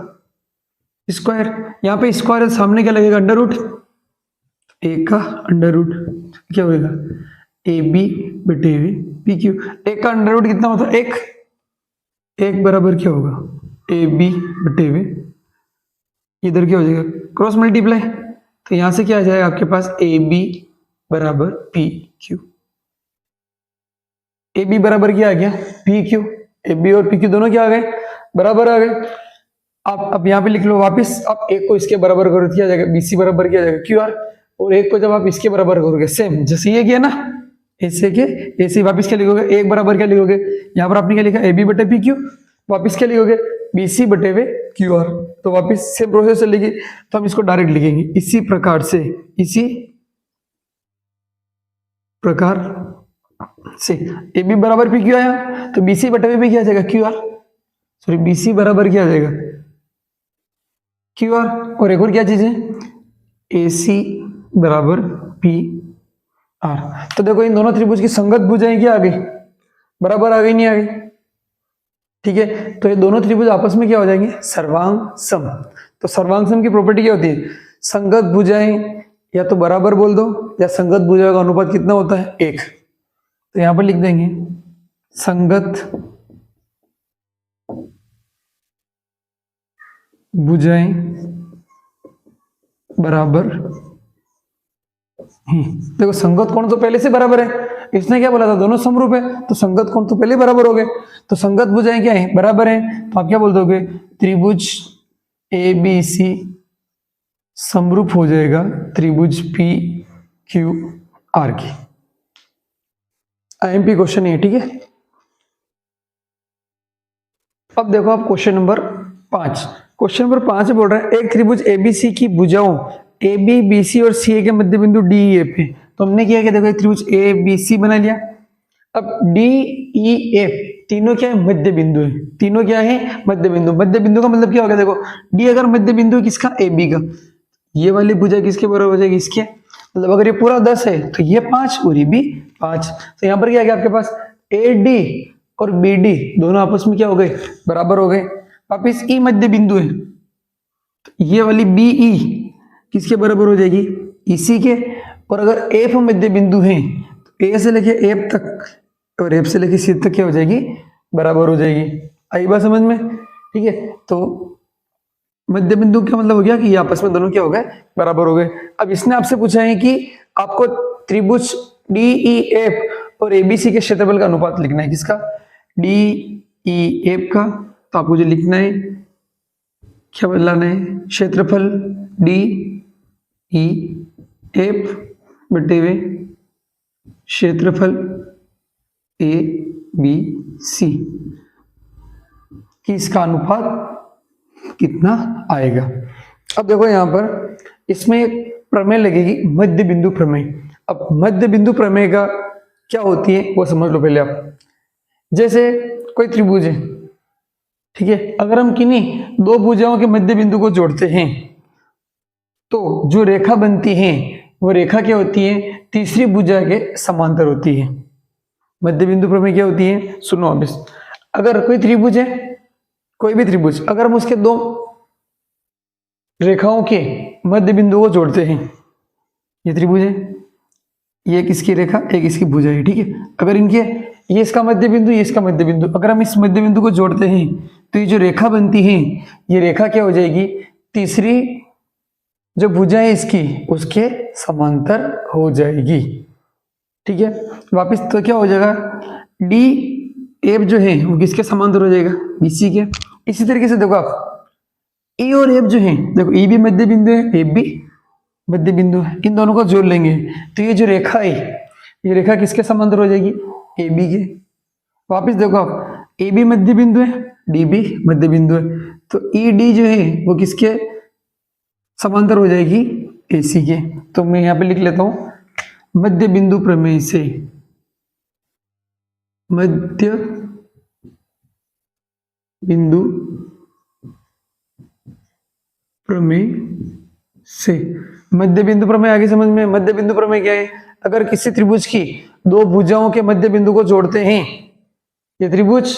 स्क्वायर। यहाँ पे स्क्वायर सामने क्या लगेगा, अंडर रूट, एक का अंडर रूट क्या होगा, ए बी बटे हुए पी क्यू। एक का अंडर रूट कितना होता है, एक। एक बराबर क्या होगा, ए बी बटे हुए, इधर क्या हो जाएगा, क्रॉस मल्टीप्लाई। तो यहां से क्या आ जाएगा आपके पास, ए बी बराबर पी क्यू। ए बी बराबर क्या आ गया, पी क्यू। ए बी और पी क्यू दोनों क्या आ गए, बराबर आ गए। आप अब यहाँ पे लिख लो वापिस, आप एक को इसके बराबर करो, क्या आ जाएगा, बी सी बराबर क्या आ जाएगा, क्यू आर। और एक को जब आप इसके बराबर करोगे, सेम जैसे ये किया ना, ऐसे के ऐसे वापिस क्या लिखोगे, एक बराबर क्या लिखोगे, यहाँ पर आपने क्या लिखा, ए बी बटे पी क्यू, वापिस क्या लिखोगे, बी सी बटे हुए क्यू आर। तो वापिस सेम प्रोसेस चलेगी, तो हम इसको डायरेक्ट लिखेंगे इसी प्रकार से, इसी प्रकार से। ए बी बराबर पी क्यू आया, तो बी सी बटे हुए क्या आ जाएगा, Q R. Sorry, B C बराबर क्या आ जाएगा, क्यू आर। और एक और क्या चीज है, ए सी बराबर पी आर। तो देखो इन दोनों त्रिभुज की संगत भुजाएं क्या आ गई, बराबर आ गई, नहीं आ गई, ठीक है। तो ये दोनों त्रिभुज आपस में क्या हो जाएंगे, सर्वांग सम। तो सर्वांग सम की प्रॉपर्टी क्या होती है, संगत भुजाएं या तो बराबर बोल दो, या संगत भुजाओं का अनुपात कितना होता है, एक। तो यहां पर लिख देंगे संगत भुजाएं बराबर ही। देखो संगत कोण तो पहले से बराबर है, इसने क्या बोला था, दोनों समरूप है, तो संगत कोण तो पहले बराबर हो गए। तो संगत भुजाएं क्या है, बराबर है। तो आप क्या बोल दोगे, त्रिभुज ए बी सी समरूप हो जाएगा त्रिभुज पी क्यू आर की। आईएमपी क्वेश्चन है, ठीक है। अब देखो आप क्वेश्चन नंबर 5। क्वेश्चन नंबर 5 बोल रहा है, एक त्रिभुज एबीसी की भुजाओं ए बी बी सी और सी ए के मध्य बिंदु डी एफ है। तो हमने किया कि देखो एक त्रिभुज ए बी सी बना लिया, अब डी ई एफ तीनों क्या है, मध्य बिंदु है। तीनों क्या है, मध्य बिंदु। मध्य बिंदु का मतलब क्या होगा, देखो डी अगर मध्य बिंदु है किसका, ए बी का, ये वाली भुजा किसके बराबर हो जाएगी, इसके। मतलब अगर ये पूरा 10 है तो ये 5 और ये भी 5। तो यहाँ पर क्या है आपके पास, ए डी और बी डी दोनों आपस में क्या हो गए, बराबर हो गए। वापिस ई मध्य बिंदु है, तो ये वाली बी ई किसके बराबर हो जाएगी, इसी के। और अगर एफ मध्य बिंदु है तो ए से लेके एफ तक और एफ से लेके सी तक क्या हो जाएगी, बराबर हो जाएगी। आई बात समझ में, ठीक है। तो मध्य बिंदु का मतलब हो गया कि ये आपस में दोनों क्या हो गए, बराबर हो गए। अब इसने आपसे पूछा है कि आपको त्रिभुज डी ई एफ और एबीसी के क्षेत्रफल का अनुपात लिखना है, किसका, डी ई एफ का। तो आपको जो लिखना है, क्या बदलाना है, क्षेत्रफल डी ई एफ बटे हुए क्षेत्रफल ए बी सी कि इसका अनुपात कितना आएगा। अब देखो यहां पर इसमें एक प्रमेय लगेगी, मध्य बिंदु प्रमेय। अब मध्य बिंदु प्रमेय का क्या होती है वो समझ लो पहले आप। जैसे कोई त्रिभुज है, ठीक है, अगर हम किन्हीं दो भुजाओं के मध्य बिंदु को जोड़ते हैं तो जो रेखा बनती है वो रेखा क्या होती है, तीसरी भुजा के समांतर होती है। मध्य बिंदु प्रमेय क्या होती है, सुनो अब। अगर कोई त्रिभुज है, कोई भी त्रिभुज, अगर हम उसके दो रेखाओं के मध्य बिंदु को जोड़ते हैं, ये त्रिभुज है, ये किसकी रेखा, एक इसकी भुजा है, ठीक है। अगर इनके ये इसका मध्य बिंदु, ये इसका मध्य बिंदु, अगर हम इस मध्य बिंदु को जोड़ते हैं तो ये जो रेखा बनती है, ये रेखा क्या हो जाएगी, तीसरी जो भुजा है इसकी उसके समांतर हो जाएगी, ठीक है। वापिस तो क्या हो जाएगा, डी एफ जो है वो किसके समांतर हो जाएगा, बीसी के। इसी तरीके से देखो आप, ए और एफ जो है, देखो ए भी मध्य बिंदु है, एफ भी मध्य बिंदु है, इन दोनों को जोड़ लेंगे तो ये जो रेखा है, ये रेखा किसके समांतर हो जाएगी, ए बी के। वापिस देखो आप, ए बी मध्य बिंदु है, डी भी मध्य बिंदु है, तो ई डी जो है वो किसके समांतर हो जाएगी, ए सी के। तो मैं यहाँ पे लिख लेता हूं, मध्य बिंदु प्रमेय से, मध्य बिंदु प्रमेय से, मध्य बिंदु प्रमेय आगे समझ में। मध्य बिंदु प्रमेय क्या है, अगर किसी त्रिभुज की दो भुजाओं के मध्य बिंदु को जोड़ते हैं, ये त्रिभुज,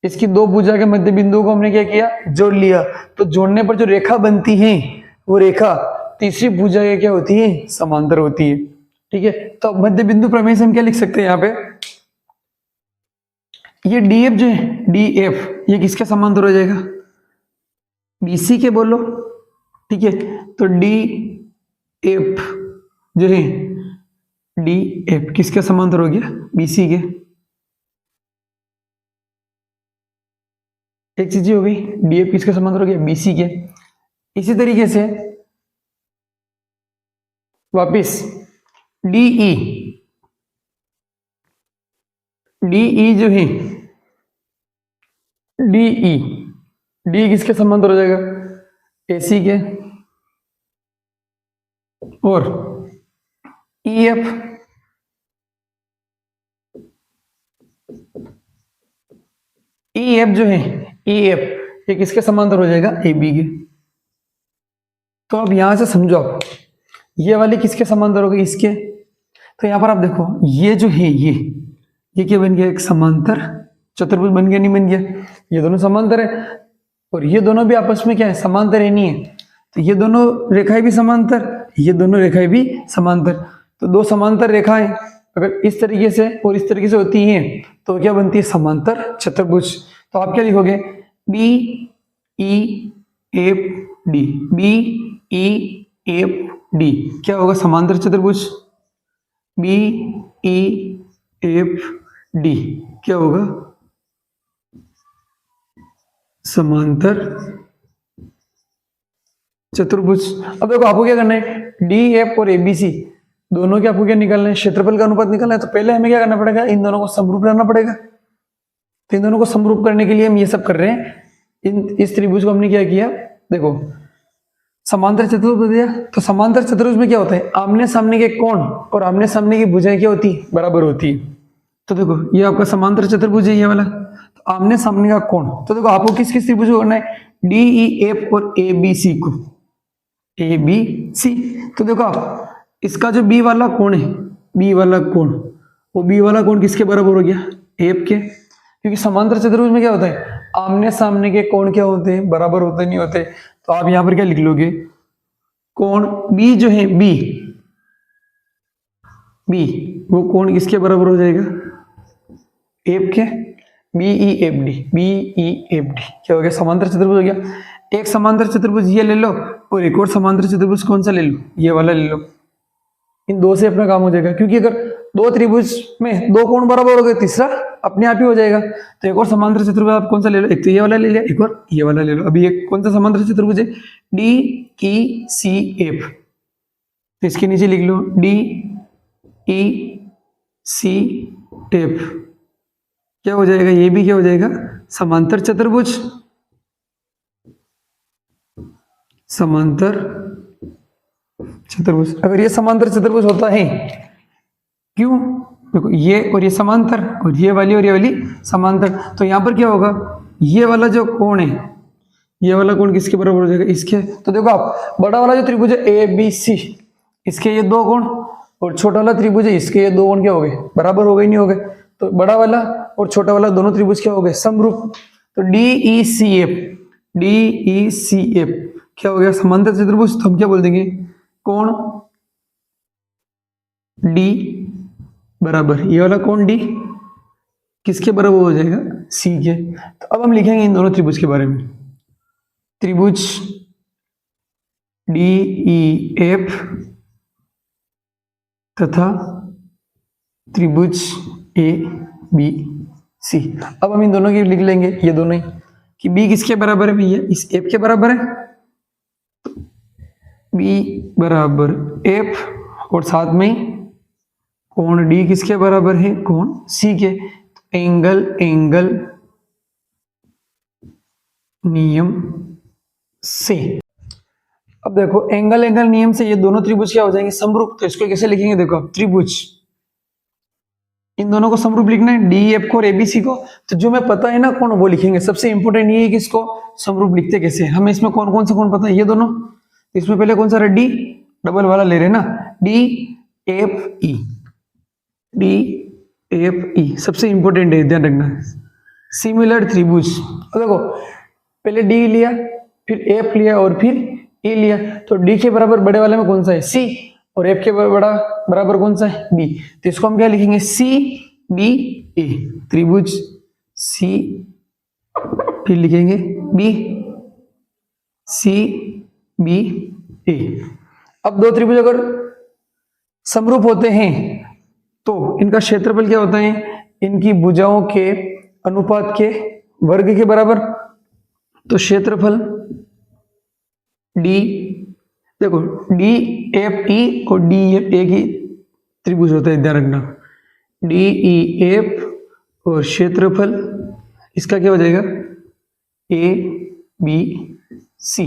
इसकी दो भुजा के मध्य बिंदु को हमने क्या किया, जोड़ लिया, तो जोड़ने पर जो रेखा बनती है वो रेखा तीसरी भुजा के क्या होती है, समांतर होती है, ठीक है। तो मध्य बिंदु प्रमेय से हम क्या लिख सकते हैं यहाँ पे, ये डी एफ जो है, डी एफ ये किसके समांतर हो जाएगा, बीसी के बोलो, ठीक है। तो डी एफ जो है, डी एफ किसके समांतर हो गया, बीसी के। एक चीज हो गई, डी एफ किसके समांतर हो गया, बीसी के। इसी तरीके से वापिस डीई, डीई जो है, डीई डी किसके समांतर हो जाएगा, एसी के। और ईएफ, ईएफ जो है, ईएफ ये किसके समांतर हो जाएगा, ए बी के। तो अब यहां से समझो आप, ये वाली किसके समांतर हो गई, इसके। तो यहां पर आप देखो, ये जो है ये क्या बन गया, एक समांतर चतुर्भुज बन गया, नहीं बन गया, ये दोनों समांतर है और ये दोनों भी आपस में क्या है, समांतर है, नहीं है। तो ये दोनों रेखाएं भी समांतर, ये दोनों रेखाएं भी समांतर। तो दो समांतर रेखाएं अगर इस तरीके से और इस तरीके से होती हैं तो क्या बनती है, समांतर चतुर्भुज। तो आप क्या लिखोगे, B E F D, B E F D क्या होगा, समांतर चतुर्भुज। बी ई एफ डी क्या होगा, समांतर चतुर्भुज। अब देखो आपको क्या करना है, डी एफ और एबीसी दोनों के आपको क्या निकालना है, क्षेत्रफल का अनुपात निकालना है। तो पहले हमें क्या करना पड़ेगा, इन दोनों को समरूप करना पड़ेगा। तो इन दोनों को समरूप करने के लिए हम ये सब कर रहे हैं। इस त्रिभुज को हमने क्या किया, देखो समांतर चतुर्भुज दिया। तो समांतर चतुर्भुज में क्या होता है, आमने सामने के कोण और आमने सामने की भुजाएं क्या होती है, बराबर होती है। तो देखो ये आपका समांतर चतुर्भुज है ये वाला, तो आमने सामने का कोण, तो देखो आपको किस किस त्रिभुज को करना है, डी ई एफ और ए बी सी को, ए बी सी। तो देखो आप इसका जो बी वाला कोण है, बी वाला कोण, वो बी वाला कोण किसके बराबर हो गया, एफ के, क्योंकि समांतर चतुर्भुज में क्या होता है, आमने सामने के कोण क्या होते हैं, बराबर होते नहीं होते। तो आप यहां पर क्या लिख लोगे, कोण बी जो है बी वो कोण किसके बराबर हो जाएगा, एफ के, बी ई एफ डी क्या हो गया, समांतर चतुर्भुज हो गया। एक समांतर चतुर्भुज ये ले लो और एक और समांतर चतुर्भुज कौन सा ले लो, ये वाला ले लो। इन दो से अपना काम हो जाएगा, क्योंकि अगर दो त्रिभुज में दो कोण बराबर हो गए, तीसरा अपने आप ही हो जाएगा। तो एक और समांतर चतुर्भुज आप कौन सा ले लो, एक तो ये वाला ले लिया, एक और ये वाला ले लो। अभी एक कौन सा समांतर चतुर्भुज है, डी ई सी एफ, तो इसके नीचे लिख लो डी ई सी एफ, क्या हो जाएगा, ये भी क्या हो जाएगा, समांतर चतुर्भुज, समांतर चतुर्भुज। अगर ये समांतर चतुर्भुज होता है, क्यों, देखो ये और ये समांतर और ये वाली समांतर, तो यहां पर क्या होगा, ये वाला जो कोण है, ये वाला कोण किसके बराबर हो जाएगा, इसके। तो देखो आप बड़ा वाला जो त्रिभुज है ए बी सी, इसके ये दो कोण, और छोटा वाला त्रिभुज है, इसके ये दो कोण क्या हो गए, बराबर हो गए, नहीं हो गए। तो बड़ा वाला और छोटा वाला दोनों त्रिभुज क्या हो गए, समरूप। तो डी ई सी एफ क्या हो गया, समांतर चतुर्भुज। तो हम क्या बोल देंगे, कोण डी बराबर ये वाला कोण डी किसके बराबर हो जाएगा, सी के। तो अब हम लिखेंगे इन दोनों त्रिभुज के बारे में, त्रिभुज डी ई एफ तथा त्रिभुज ए बी सी। अब हम इन दोनों की लिख लेंगे, ये दोनों ही, कि बी किसके बराबर है भैया, इस एफ के बराबर है, बी बराबर एफ, और साथ में कोण डी किसके बराबर है, कोण सी के। एंगल नियम से, अब देखो एंगल नियम से ये दोनों त्रिभुज क्या हो जाएंगे, समरूप। तो इसको कैसे लिखेंगे, देखो अब त्रिभुज, इन दोनों को समरूप लिखना है, डी एफ को और एबीसी को। तो जो मैं पता है ना कोण, वो लिखेंगे। सबसे इंपॉर्टेंट ये है कि इसको समरूप लिखते कैसे, हमें इसमें कौन कौन सा कोण पता है, ये दोनों। इसमें पहले कौन सा रहा, डी डबल वाला ले रहे ना, डी एफ ई सबसे इंपॉर्टेंट है, ध्यान रखना। सिमिलर त्रिभुज, देखो पहले डी लिया, फिर एफ लिया और फिर ई लिया। तो डी के बराबर बड़े वाले में कौन सा है, सी, और एफ के बराबर कौन सा है, बी। तो इसको हम क्या लिखेंगे, सी बी ए, त्रिभुज सी, फिर लिखेंगे बी, सी बी ए। अब दो त्रिभुज अगर समरूप होते हैं तो इनका क्षेत्रफल क्या होता है, इनकी भुजाओं के अनुपात के वर्ग के बराबर। तो क्षेत्रफल डी, देखो डी एफ ई और डी एफ एक ही त्रिभुज होता है, ध्यान रखना। डी ई एफ और क्षेत्रफल इसका क्या हो जाएगा, ए बी सी।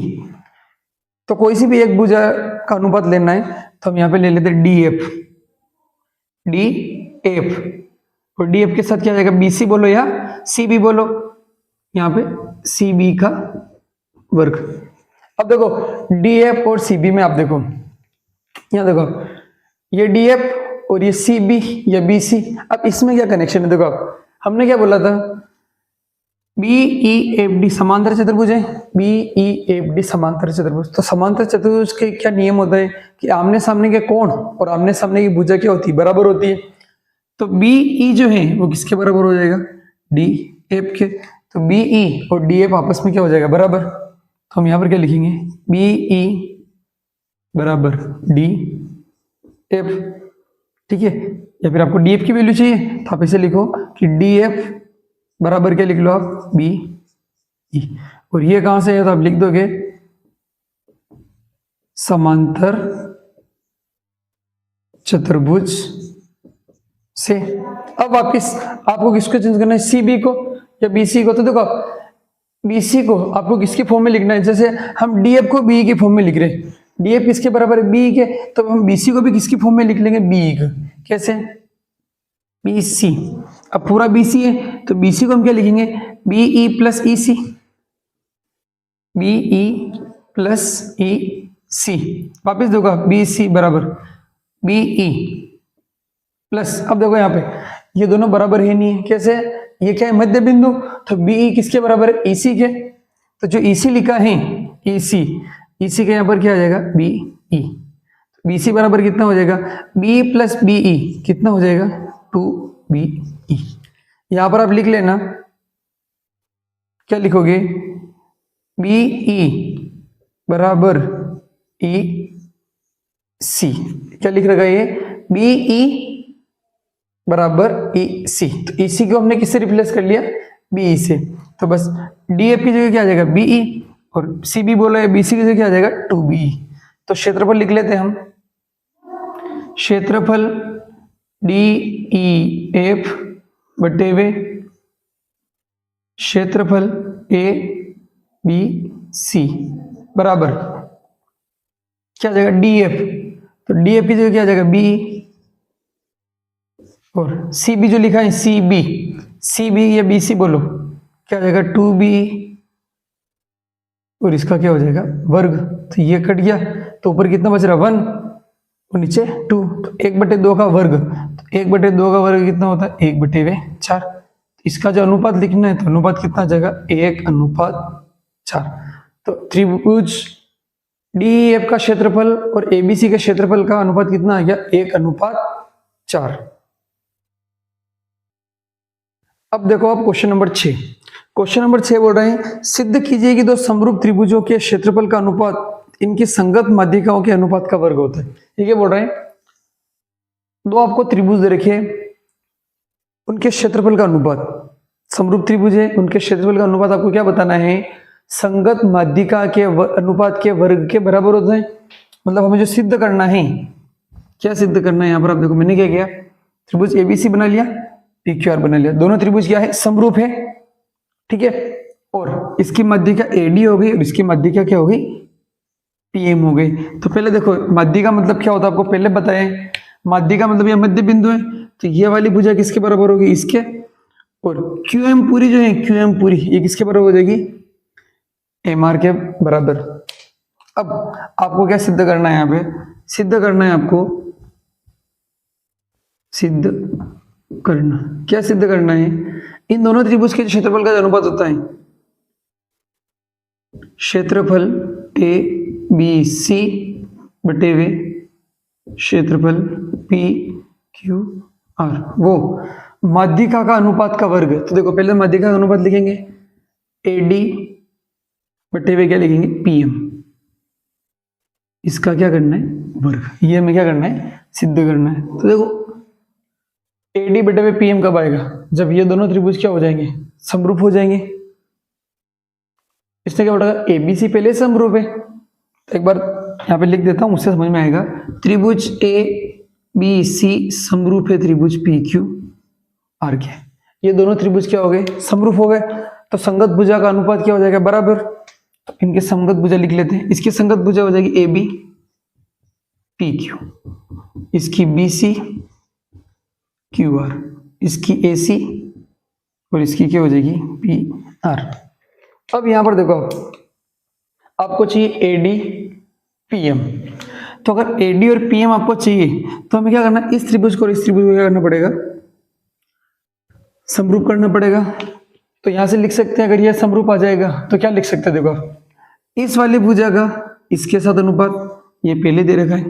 तो कोई सी भी एक भुजा का अनुपात लेना है, तो हम यहाँ पे ले लेते हैं डी एफ, और डी एफ के साथ क्या आ जाएगा, बी सी बोलो या सी बी बोलो, यहाँ पे सी बी का वर्ग। अब देखो डी एफ और सी बी में आप देखो, यहाँ देखो ये डी एफ और ये सी बी या बी सी। अब इसमें क्या कनेक्शन है, देखो आप हमने क्या बोला था, बी ई एफ डी समांतर चतुर्भुज है, बी ई एफ डी समांतर चतुर्भुज। तो समांतर चतुर्भुज के क्या नियम होता है कि आमने सामने के कोण और आमने सामने की भुजा क्या होती है, बराबर होती है। तो बी ई जो है वो किसके बराबर हो जाएगा, डी एफ के। तो बी ई और डी एफ आपस में क्या हो जाएगा, बराबर। तो हम यहाँ पर क्या लिखेंगे, बी ई बराबर डी एफ, ठीक है। या फिर आपको डी एफ की वैल्यू चाहिए तो आप ऐसे लिखो कि डी एफ बराबर क्या लिख लो आप, बी ई। और ये कहां से है, तो आप लिख दोगे समांतर चतुर्भुज से। अब वापिस आपको किसको चेंज करना है, सी बी को या बी सी को। तो देखो बी सी को आपको किसके फॉर्म में लिखना है, जैसे हम डी एफ को बी के फॉर्म में लिख रहे हैं, डी एफ किसके बराबर है, बी के। तो हम बी सी को भी किसकी फॉर्म में लिख लेंगे, बी का। कैसे, BC। अब पूरा BC है तो BC को हम क्या लिखेंगे, BE plus EC, BE plus EC। वापिस देखो BC बराबर BE प्लस, अब देखो यहाँ पे ये दोनों बराबर है नहीं है, कैसे, ये क्या है मध्य बिंदु, तो BE किसके बराबर है, EC के, तो जो EC लिखा है EC के यहाँ पर क्या आ जाएगा BE, BC बराबर कितना हो जाएगा, BE प्लस BE कितना हो जाएगा 2BE। यहाँ पर आप लिख लेना, क्या लिखोगे, BE बराबर EC, क्या लिख रखा है ये, BE बराबर EC, तो EC को हमने किससे रिप्लेस कर लिया, BE से, तो बस DF की जगह क्या आ जाएगा BE, और CB बोला है BC की जगह क्या आ जाएगा 2BE। तो क्षेत्रफल लिख लेते हैं हम, क्षेत्रफल DEF बटे हुए क्षेत्रफल ABC बराबर क्या आ जाएगा DF, तो DF की जगह क्या आ जाएगा BE, और CB जो लिखा है CB या BC बोलो, क्या आ जाएगा 2BE, और इसका क्या हो जाएगा वर्ग, तो ये कट गया, तो ऊपर कितना बच रहा 1 और नीचे 2, तो 1/2 का वर्ग, तो 1/2 का वर्ग कितना होता है 1/4। इसका जो अनुपात लिखना है तो अनुपात कितना आ जाएगा 1:4। तो त्रिभुज DEF का क्षेत्रफल और ABC के क्षेत्रफल का अनुपात कितना आ गया 1:4। अब देखो आप क्वेश्चन नंबर 6, क्वेश्चन नंबर 6 बोल रहे हैं सिद्ध कीजिए कि दो समरूप त्रिभुजों के क्षेत्रफल का अनुपात इनकी संगत माध्यिकाओं के अनुपात का वर्ग होता है। ठीक है, बोल रहे हैं दो आपको त्रिभुज दे रखे, उनके क्षेत्रफल का अनुपात, समरूप त्रिभुज है उनके क्षेत्रफल का अनुपात आपको क्या बताना है, संगत माध्यिका के अनुपात के वर्ग के बराबर होता है। मतलब हमें जो सिद्ध करना है, क्या सिद्ध करना है, यहाँ पर आप देखो मैंने क्या किया, त्रिभुज ABC बना लिया, PQR बना लिया, दोनों त्रिभुज क्या है समरूप है, ठीक है, और इसकी माध्यिका AD हो गई और इसकी माध्यिका क्या हो गई PM हो गई। तो पहले देखो माध्यिका मतलब क्या होता है आपको पहले बताएं, माध्यिका मतलब ये मध्य बिंदु है, तो ये वाली भुजा किसके बराबर होगी इसके, और QM पूरी जो है QM पूरी ये किसके बराबर हो जाएगी MR के बराबर। अब आपको क्या सिद्ध करना है, यहाँ पे सिद्ध करना है आपको, सिद्ध करना, क्या सिद्ध करना है, इन दोनों त्रिभुज के क्षेत्रफल का अनुपात होता है क्षेत्रफल ABC बटे हुए क्षेत्रफल PQR, वो माध्यिका का अनुपात का वर्ग। तो देखो पहले माध्यिका का अनुपात लिखेंगे AD बटे हुए क्या लिखेंगे PM, इसका क्या करना है वर्ग, ये हमें क्या करना है सिद्ध करना है। तो देखो AD बटे हुए PM कब आएगा, जब ये दोनों त्रिभुज क्या हो जाएंगे समरूप हो जाएंगे। इसने क्या बताया ABC पहले समरूप है, तो एक बार यहाँ पे लिख देता हूँ उससे समझ में आएगा, त्रिभुज ABC समरूप है त्रिभुज PQR के, ये दोनों त्रिभुज क्या हो गए समरूप हो गए, तो संगत भुजा का अनुपात क्या हो जाएगा बराबर, तो इनके संगत भुजा लिख लेते हैं, इसकी संगत भुजा हो जाएगी AB PQ, इसकी BC QR, इसकी AC और इसकी क्या हो जाएगी PR। अब यहां पर देखो आपको चाहिए AD PM, तो अगर AD और PM आपको चाहिए तो हमें क्या करना है, इस त्रिभुज को और इस त्रिभुज को क्या करना पड़ेगा समरूप करना पड़ेगा। तो यहां से लिख सकते हैं, अगर यह समरूप आ जाएगा तो क्या लिख सकते हैं, देखो इस वाली भुजा का इसके साथ अनुपात ये पहले दे रखा है,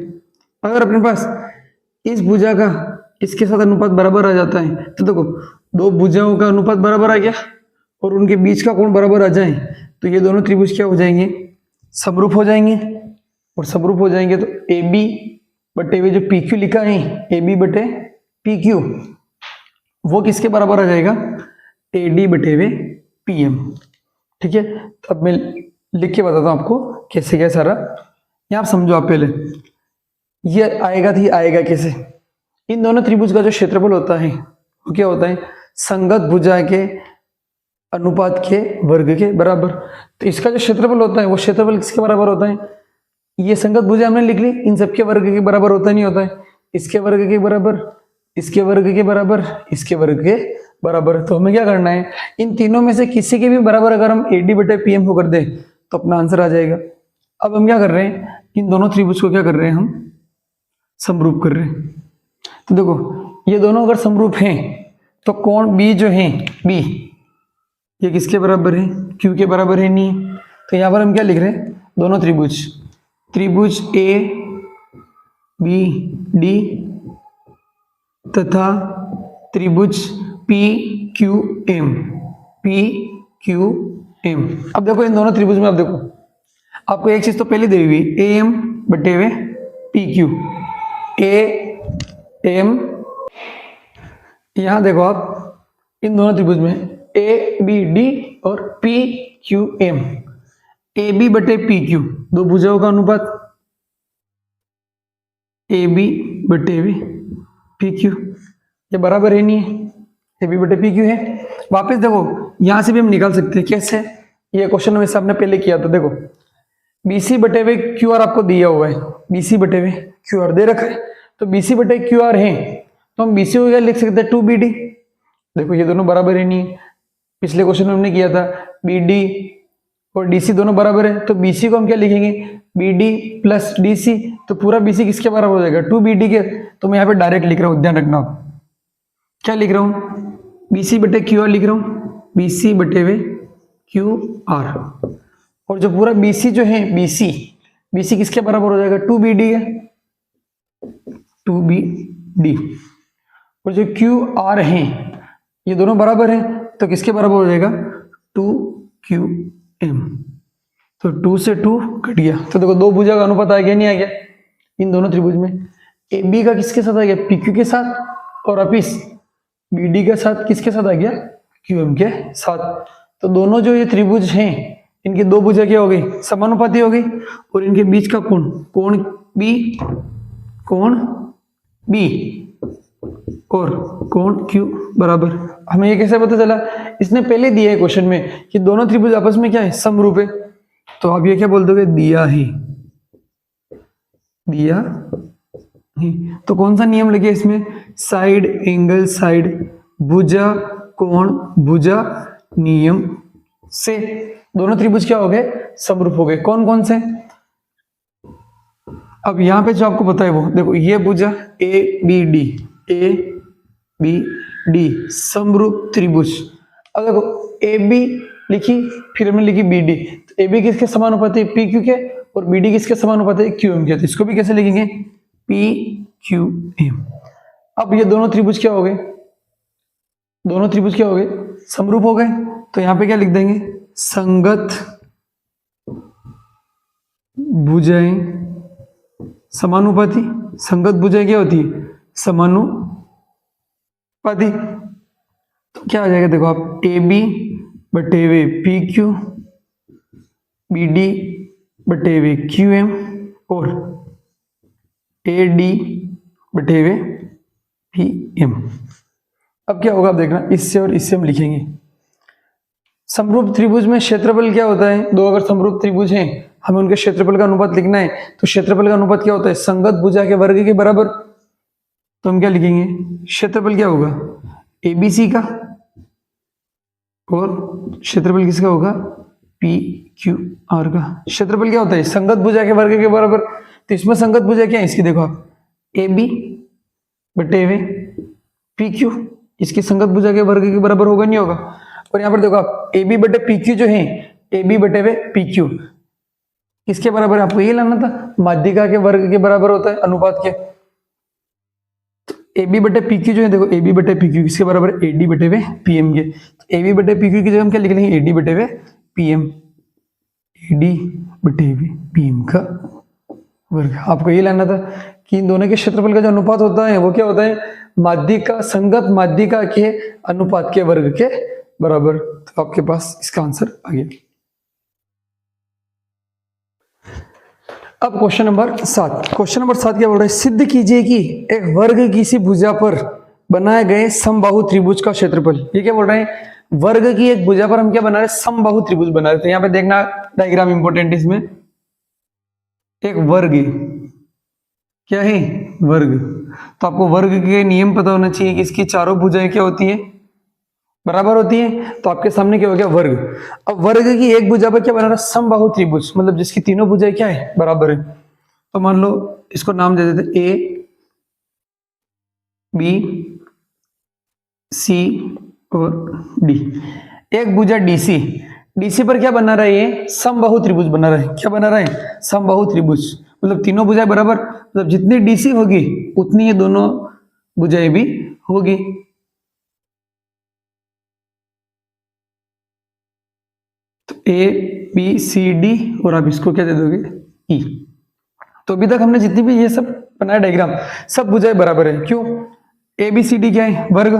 अगर अपने पास इस भुजा का इसके साथ अनुपात बराबर आ जाता है, तो देखो दो भुजाओं का अनुपात बराबर आ गया और उनके बीच का कोण बराबर आ जाए तो ये दोनों त्रिभुज क्या हो जाएंगे समरूप हो जाएंगे, और समरूप हो जाएंगे तो AB बटे हुए जो PQ लिखा है AB बटे PQ वो किसके बराबर आ जाएगा AD बटे हुए PM। ठीक है, तो अब मैं लिख के बताता हूँ आपको कैसे क्या सारा, यहाँ समझो आप पहले, ये आएगा तो ये आएगा कैसे, इन दोनों त्रिभुज का जो क्षेत्रफल होता है वो क्या होता है संगत भुजा के अनुपात के वर्ग के बराबर। तो इसका जो क्षेत्रफल होता है वो क्षेत्रफल किसके बराबर होता है, ये संगत भुजा हमने लिख ली, इन सबके वर्ग के बराबर होता नहीं होता है, इसके वर्ग के बराबर इसके वर्ग के बराबर, इसके वर्ग के बराबर। तो हमें क्या करना है, इन तीनों में से किसी के भी बराबर अगर हम AD बटे PM को कर दें तो अपना आंसर आ जाएगा। अब हम क्या कर रहे हैं, इन दोनों त्रिभुज को क्या कर रहे हैं, हम समरूप कर रहे हैं। तो देखो ये दोनों अगर समरूप हैं तो कोण B जो है, B ये किसके बराबर है, Q के बराबर है नहीं। तो यहाँ पर हम क्या लिख रहे हैं, दोनों त्रिभुज, त्रिभुज ABD तथा त्रिभुज PQM, PQM। अब देखो इन दोनों त्रिभुज में, अब देखो आपको एक चीज तो पहले दी हुई, AM बटे हुए PQ, AM। यहां देखो आप इन दोनों त्रिभुज में ABD और PQM, AB बटे PQ, दो भुजाओं का अनुपात, AB बटे PQ, ये बराबर है नहीं है, AB बटे PQ है। वापस देखो यहां से भी हम निकाल सकते हैं, कैसे, ये क्वेश्चन में आपने पहले किया था। देखो BC बटे हुए QR आपको दिया हुआ है, BC बटे हुए QR दे रखा है, तो BC बटे QR है तो हम BC को क्या लिख सकते हैं, 2BD। देखो ये दोनों बराबर है नहीं है, पिछले क्वेश्चन में हमने किया था BD और DC दोनों बराबर है, तो BC को हम क्या लिखेंगे, BD प्लस DC, तो पूरा BC किसके बराबर हो जाएगा, 2BD के। तो मैं यहाँ पे डायरेक्ट लिख रहा हूँ, ध्यान रखना आप क्या लिख रहा हूँ, BC बटे QR लिख रहा हूँ, BC बटे हुए QR, और जो पूरा BC जो है, BC किसके बराबर हो जाएगा, 2BD है, 2BD। और जो QR है ये दोनों बराबर है तो किसके बराबर हो जाएगा, 2QM। तो 2 से 2 कट गया, तो देखो दो भुजा का अनुपात आ गया, नहीं आ गया इन दोनों त्रिभुज में। AB का किसके साथ आ गया, PQ के साथ, और वापिस BD के साथ किसके साथ आ गया, QM के साथ। तो दोनों जो ये त्रिभुज हैं इनकी दो भुजा क्या हो गई, समानुपाती हो गई, और इनके बीच का कोण, कोण B और कोण Q बराबर। हमें ये कैसे पता चला, इसने पहले दिया है क्वेश्चन में कि दोनों त्रिभुज आपस में क्या है, समरूप है। तो आप ये क्या बोल दोगे, दिया ही तो कौन सा नियम लगे इसमें, साइड एंगल साइड, भुजा कोण भुजा नियम से दोनों त्रिभुज क्या हो गए, समरूप हो गए। कौन कौन से, अब यहां पे जो आपको पता है वो देखो, ये भुजा ABD समरूप त्रिभुज। अब देखो AB लिखी, फिर हमने लिखी BD, तो AB किसके समानुपाती है, PQ के, और BD किसके समानुपाती है, QM के। तो इसको भी कैसे लिखेंगे, PQM। अब ये दोनों त्रिभुज क्या हो गए, दोनों त्रिभुज क्या हो गए, समरूप हो गए। तो यहां पे क्या लिख देंगे, संगत भुजाएं समानुपाती। संगत भुजाएं क्या होती है, समानुपाती। तो क्या आ जाएगा, देखो आप AB बटे हुए PQ, BD बटे हुए QM, और AD बटे हुए PM। अब क्या होगा आप देखना, इससे और इससे हम लिखेंगे। समरूप त्रिभुज में क्षेत्रफल क्या होता है, दो अगर समरूप त्रिभुज हैं हमें उनके क्षेत्रफल का अनुपात लिखना है, तो क्षेत्रफल का अनुपात क्या होता है, संगत भुजा के वर्ग के बराबर। तो हम क्या लिखेंगे, क्षेत्रफल क्या होगा, ABC का, और क्षेत्रफल किसका होगा, PQR का। क्षेत्रफल क्या होता है, संगत भुजा के वर्ग के बराबर। तो इसमें संगत भुजा क्या है इसकी, देखो आप AB बटे हुए PQ, इसकी संगत भुजा के वर्ग के बराबर होगा, नहीं होगा। और यहाँ पर देखो आप AB बटे PQ जो है, AB बटे हुए PQ किसके बराबर है, आपको ये लाना था, माध्यिका के वर्ग के बराबर होता है, अनुपात के। तो AB बटे PQ जो है, देखो AB बटे PQ किसके बराबर है, AD बटे हुए PM के। तो AB बटे PQ की जगह हम क्या लिख लेंगे, AD बटे हुए PM, AD बटे हुए PM का वर्ग। आपको ये लाना था कि इन दोनों के क्षेत्रफल का जो अनुपात होता है वो क्या होता है, माध्यिका, संगत माध्यिका के अनुपात के वर्ग के बराबर। तो आपके पास इसका आंसर आ गया। अब क्वेश्चन नंबर 7। क्वेश्चन नंबर 7 क्या बोल रहा है, सिद्ध कीजिए कि एक वर्ग की किसी भुजा पर बनाए गए समबाहु त्रिभुज का क्षेत्रफल। ये क्या बोल रहे हैं, वर्ग की एक भुजा पर हम क्या बना रहे हैं, समबाहु त्रिभुज बना रहे हैं। तो यहाँ पे देखना डायग्राम इंपॉर्टेंट, इसमें एक वर्ग क्या है, वर्ग। तो आपको वर्ग के नियम पता होना चाहिए कि इसकी चारों भुजाएं क्या होती है, बराबर होती है। तो आपके सामने क्या हो गया, वर्ग। अब वर्ग की एक भुजा पर क्या बना रहा है, समबाहु त्रिभुज, मतलब जिसकी तीनों भुजाएं क्या है, बराबर है। तो मान लो इसको नाम दे देते ए बी सी और डी। एक भुजा डीसी, डीसी पर क्या बना रहा है, ये समबाहु त्रिभुज बना रहा है। क्या बना रहा है, समबाहु त्रिभुज, मतलब तीनों भुजाएं बराबर, मतलब जितनी डीसी होगी उतनी ये दोनों भुजाएं भी होगी। तो ए बी सी डी और आप इसको क्या दे दोगे, ई। तो अभी तक हमने जितनी भी ये सब बनाया डायग्राम, सब भुजाएं बराबर है। क्यों, ए बी सी डी क्या है, वर्ग।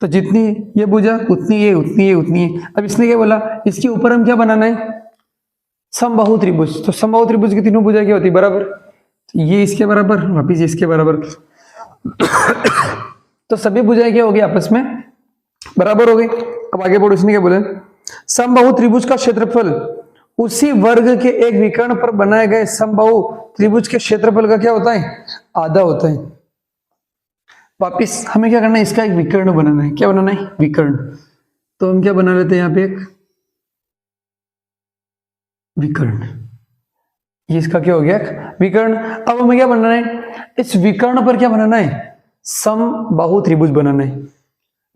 तो जितनी ये भुजा उतनी ये उतनी ये उतनी है। अब इसने क्या बोला, इसके ऊपर हम क्या बनाना है, समबाहु त्रिभुज। तो समबाहु त्रिभुज की तीनों भुजाएं क्या होती है, बराबर। तो ये इसके बराबर, वापिस ये इसके बराबर। तो सभी भुजाएं क्या हो गई, आपस में बराबर हो गई। अब आगे बढ़ो, इसने क्या बोला, समबाहु त्रिभुज का क्षेत्रफल उसी वर्ग के एक विकर्ण पर बनाए गए समबाहु त्रिभुज के क्षेत्रफल का क्या होता है, आधा होता है। वापिस हमें क्या करना है, इसका एक विकर्ण बनाना है। क्या बनाना है, विकर्ण। तो हम क्या बना लेते हैं, यहां पे एक विकर्ण। ये इसका क्या हो गया, विकर्ण। अब हमें क्या बनाना है, इस विकर्ण पर क्या बनाना है, समबाहु त्रिभुज बनाना है।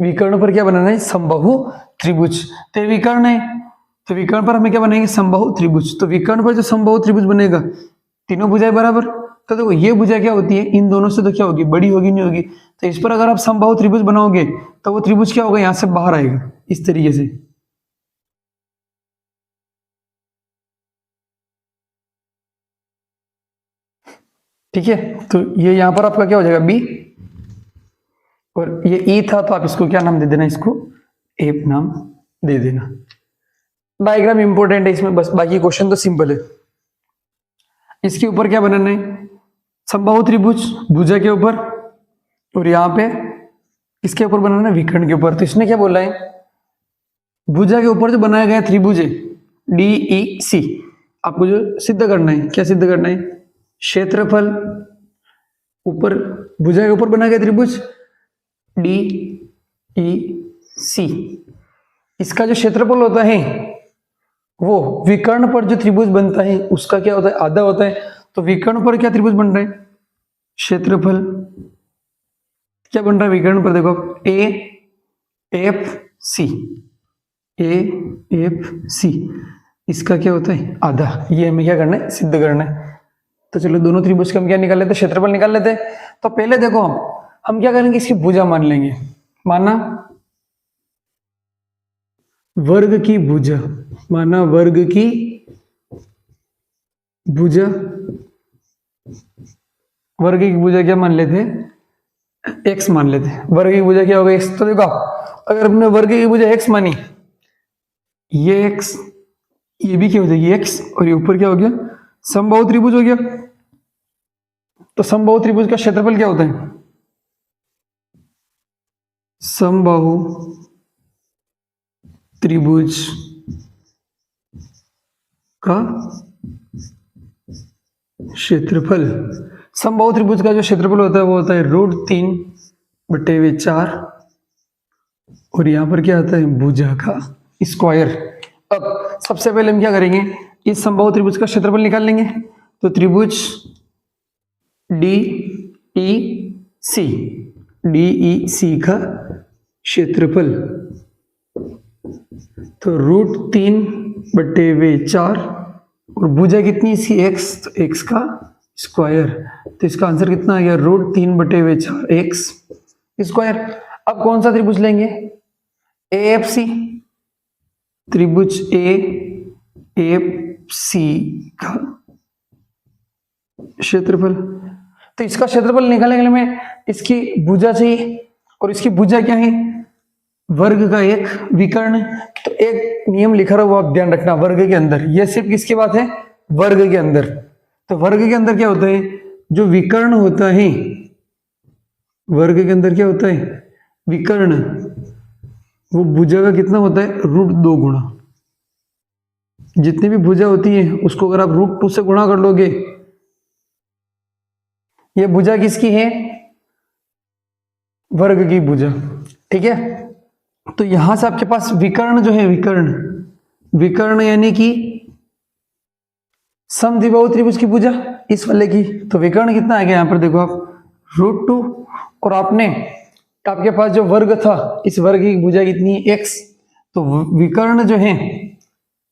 विकर्ण पर क्या बनाना है, समबाहु त्रिभुज। तो विकर्ण है, तो विकर्ण पर हमें क्या बनाएंगे, समबाहु त्रिभुज। तो विकर्ण पर जो समबाहु त्रिभुज बनेगा, तीनों भुजाएं बराबर। तो देखो ये भुजा क्या होती है, इन दोनों से तो क्या होगी, बड़ी होगी, नहीं होगी। तो इस पर अगर आप समबाहु त्रिभुज बनाओगे तो वो त्रिभुज क्या होगा, यहां से बाहर आएगा इस तरीके से। ठीक है, तो ये यहां पर आपका क्या हो जाएगा, बी, और ये ई था, तो आप इसको क्या नाम दे देना, इसको ए नाम दे देना। डायग्राम इंपॉर्टेंट है इसमें, बस बाकी क्वेश्चन तो सिंपल है। इसके ऊपर क्या बनाना है, समबाहु त्रिभुज भुजा के ऊपर, और यहां पे इसके ऊपर बनाना है विकर्ण के ऊपर। तो इसने क्या बोला है, भुजा के ऊपर जो बनाया गया त्रिभुज है डी ई सी, आपको जो सिद्ध करना है, क्या सिद्ध करना है, क्षेत्रफल, ऊपर भुजा के ऊपर बनाया गया त्रिभुज डी ई सी, इसका जो क्षेत्रफल होता है वो विकर्ण पर जो त्रिभुज बनता है उसका क्या होता है, आधा होता है। तो विकर्ण पर क्या त्रिभुज बन रहा है, क्षेत्रफल क्या बन रहा है विकर्ण पर, देखो A F C, A F C, इसका क्या होता है, आधा। ये हमें क्या करना है, सिद्ध करना है। तो चलो दोनों त्रिभुज का हम क्या निकाल लेते हैं, क्षेत्रफल निकाल लेते हैं। तो पहले देखो हम क्या करेंगे, इसकी भुजा मान लेंगे। माना वर्ग की भुजा, माना वर्ग की भुजा, वर्ग की भुजा क्या मान लेते हैं, एक्स मान लेते हैं। वर्ग की भुजा क्या होगा, एक्स। तो देखो अगर हमने वर्ग की भुजा एक्स मानी, ये एक्स, ये भी क्या हो जाएगी एक्स, और ये ऊपर क्या हो गया, समबाहु त्रिभुज हो गया। तो समबाहु त्रिभुज का क्षेत्रफल क्या होता है, समबाहु त्रिभुज का क्षेत्रफल, समबाहु त्रिभुज का जो क्षेत्रफल होता है वो होता है √3/4, और यहां पर क्या आता है, भुजा का स्क्वायर। अब सबसे पहले हम क्या करेंगे, इस समबाहु त्रिभुज का क्षेत्रफल निकाल लेंगे। तो त्रिभुज डी ई सी का क्षेत्रफल, तो √3/4, और भुजा कितनी इसकी एक्स, तो एक्स का स्क्वायर। तो इसका आंसर कितना आ गया, √3/4 एक्स स्क्वायर। अब कौन सा त्रिभुज लेंगे, ए एफ सी, त्रिभुज ए एफ सी का क्षेत्रफल। तो इसका क्षेत्रफल निकालने के लिए हमें इसकी भुजा चाहिए, और इसकी भुजा क्या है, वर्ग का एक विकर्ण। तो एक नियम लिखा रहा वो आप ध्यान रखना, वर्ग के अंदर, ये सिर्फ किसकी बात है, वर्ग के अंदर। तो वर्ग के अंदर क्या होता है, जो विकर्ण होता है, वर्ग के अंदर क्या होता है, विकर्ण, वो भुजा का कितना होता है, √2 गुणा। जितनी भी भुजा होती है उसको अगर आप √2 से गुणा कर लोगे, ये भुजा किसकी है? वर्ग की भुजा। ठीक है, तो यहां से आपके पास विकर्ण जो है, विकर्ण यानी कि समद्विबाहु त्रिभुज की भुजा इस वाले की, तो विकर्ण कितना आ गया यहाँ पर देखो आप √2, और आपके पास जो वर्ग था इस वर्ग की भुजा कितनी है? x, तो विकर्ण जो है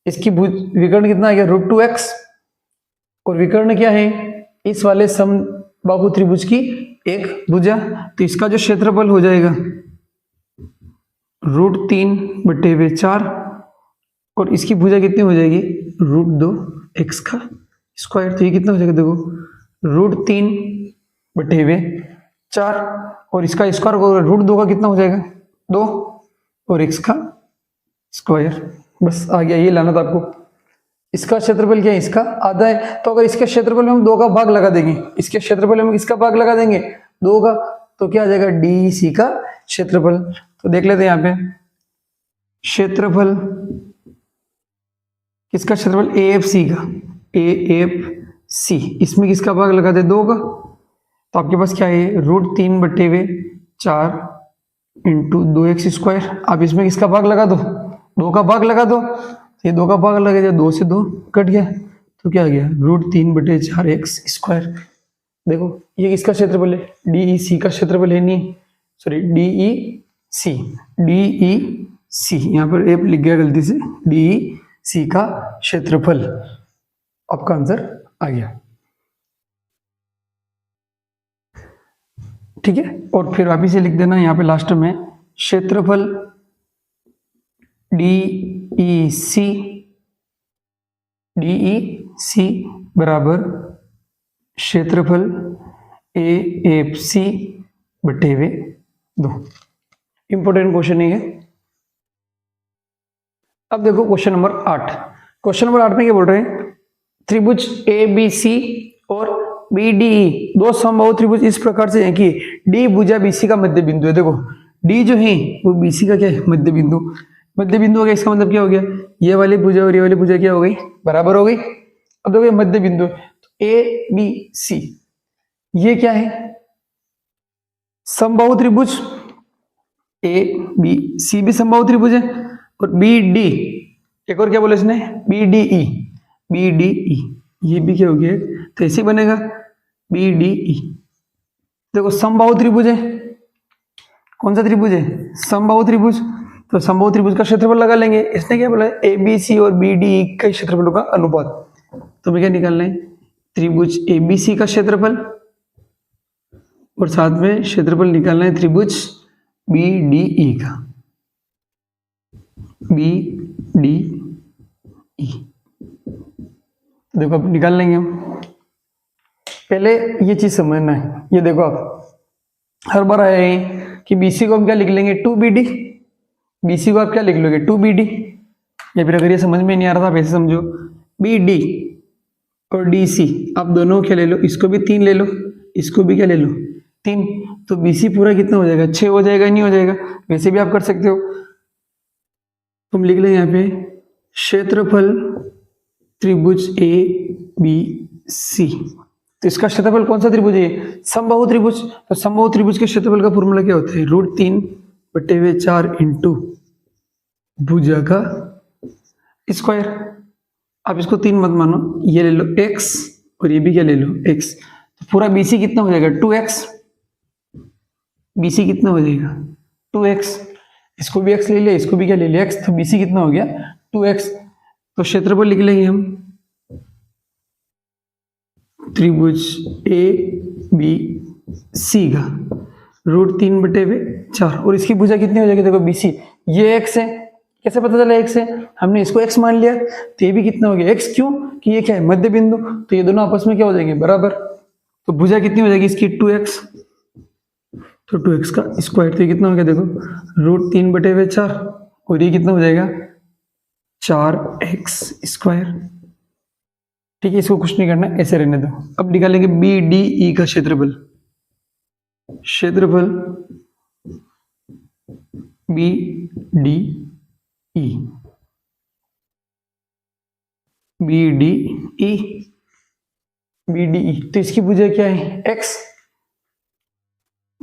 इसकी विकर्ण कितना आ गया? √2x, और विकर्ण क्या है? इस वाले समबाहु त्रिभुज की एक भुजा, तो इसका जो क्षेत्रफल हो जाएगा √3/4, और इसकी भुजा कितनी हो जाएगी? √2x का स्क्वायर, तो ये कितना हो जाएगा देखो √3/4, और इसका स्क्वायर √2 का कितना हो जाएगा? 2, और x का स्क्वायर। बस आ गया, ये लाना था आपको। इसका क्षेत्रफल क्या है? इसका आधा है, तो अगर इसके क्षेत्रफल में हम 2 का भाग लगा देंगे, इसके क्षेत्रफल में किसका भाग लगा देंगे? 2 का, तो क्या आ जाएगा? DEC का क्षेत्रफल। तो देख लेते हैं यहाँ पे क्षेत्रफल, किसका क्षेत्रफल? AFC का, AFC, इसमें किसका भाग लगा दे? 2 का, तो आपके पास क्या है? √3/4 इंटू 2x स्क्वायर। अब इसमें किसका भाग लगा दो? 2 का भाग लगा दो, ये 2 का भाग लगा दिया, 2 से 2 कट गया, तो क्या आ गया? √3/4x square. देखो ये किसका क्षेत्रफल है? DEC का क्षेत्रफल है, नहीं सॉरी DEC, यहाँ पर एप लिख गया गलती से, DEC का क्षेत्रफल। आपका आंसर आ गया। ठीक है, और फिर वापिस से लिख देना यहाँ पे लास्ट में क्षेत्रफल DEC बराबर क्षेत्रफल AFC/2। इंपॉर्टेंट क्वेश्चन है ये। अब देखो क्वेश्चन नंबर 8। क्वेश्चन नंबर 8 में क्या बोल रहे हैं? त्रिभुज ABC और BDE दो समबाहु त्रिभुज इस प्रकार से है कि D भुजा BC का मध्य बिंदु है। देखो D जो है वो BC का क्या है? मध्य बिंदु। मध्य बिंदु हो गया, इसका मतलब क्या हो गया? ये वाली भुजा और ये वाली भुजा क्या हो गई? बराबर हो गई। अब देखो ये मध्य बिंदु है, तो ABC ये क्या है? समबाहु त्रिभुज। ABC भी समबाहु त्रिभुज है, और BD एक और क्या बोले इसने? BDE ये भी क्या हो गया? तो ऐसे बनेगा BDE। देखो समबाहु त्रिभुज है, कौन सा त्रिभुज है? समबाहु त्रिभुज। तो समबाहु त्रिभुज का क्षेत्रफल लगा लेंगे। इसने क्या बोला? ABC और BDE के क्षेत्रफलों का अनुपात। तो हमें क्या निकालना है? त्रिभुज ABC का क्षेत्रफल, और साथ में क्षेत्रफल निकालना है त्रिभुज BDE का, BDE। देखो अब निकाल लेंगे हम। पहले ये चीज समझना है, ये देखो आप हर बार आया है कि BC को हम क्या लिख लेंगे? 2BD। BC को आप क्या लिख लोगे? 2BD। या फिर अगर ये समझ में नहीं आ रहा था वैसे समझो, BD और DC आप दोनों क्या ले लो? इसको भी 3 ले लो, इसको भी क्या ले लो? 3। तो BC पूरा कितना हो जाएगा? 6 हो जाएगा, नहीं हो जाएगा? वैसे भी आप कर सकते हो। तुम लिख ले यहाँ पे क्षेत्रफल त्रिभुज ABC। तो इसका क्षेत्रफल कौन सा त्रिभुज है? समबाहु त्रिभुज। तो समबाहु त्रिभुज के क्षेत्रफल का फॉर्मूला क्या होता है? √3/4 इंटू भुजा का स्क्वायर। आप इसको 3 मत मानो, ये ले लो x और ये भी क्या ले लो? x। तो पूरा BC कितना हो जाएगा? 2x। BC कितना हो जाएगा? 2x। इसको भी x ले लिया, इसको भी क्या ले लिया? x। तो BC कितना हो गया? 2x। तो क्षेत्रफल लिख लेंगे हम त्रिभुज ABC का √3/4, और इसकी भुजा कितनी हो जाएगी? देखो BC ये x है, कैसे पता चला x है? हमने इसको x मान लिया, तो ये भी कितना हो गया? x। क्यों? कि ये क्या है? मध्य बिंदु। तो ये दोनों आपस में क्या हो जाएंगे? बराबर। तो भुजा कितनी हो जाएगी इसकी? 2x। तो 2x का स्क्वायर, तो ये कितना हो गया? देखो √3/4, और ये कितना हो जाएगा? 4x square. ठीक है, इसको कुछ नहीं करना, ऐसे रहने दो। अब निकालेंगे BDE का क्षेत्रफल। क्षेत्रफल BDE तो इसकी भुजा क्या है? x।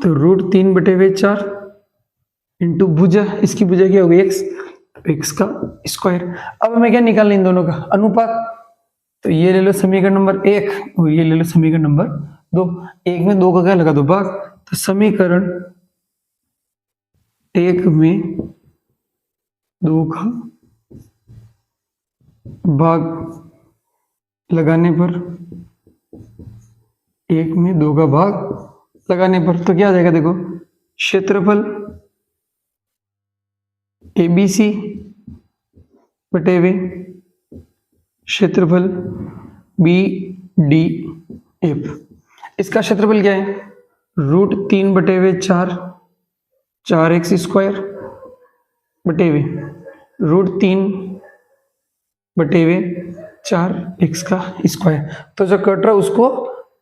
तो √3/4 इंटू भुजा, इसकी भुजा क्या होगी x, x का स्क्वायर। अब हमें क्या निकालना इन दोनों का अनुपात, तो ये ले लो समीकरण नंबर 1 और ये ले लो समीकरण नंबर 2। एक में 2 का क्या लगा दो भाग, तो समीकरण 1 में 2 का भाग लगाने पर, 1 में 2 का भाग लगाने पर तो क्या आ जाएगा, देखो क्षेत्रफल ABC बटे वे क्षेत्रफल BDF। इसका क्षेत्रफल क्या है, √3/4 4x स्क्वायर बटे वे √3/4 x का स्क्वायर। तो जो कट रहा है उसको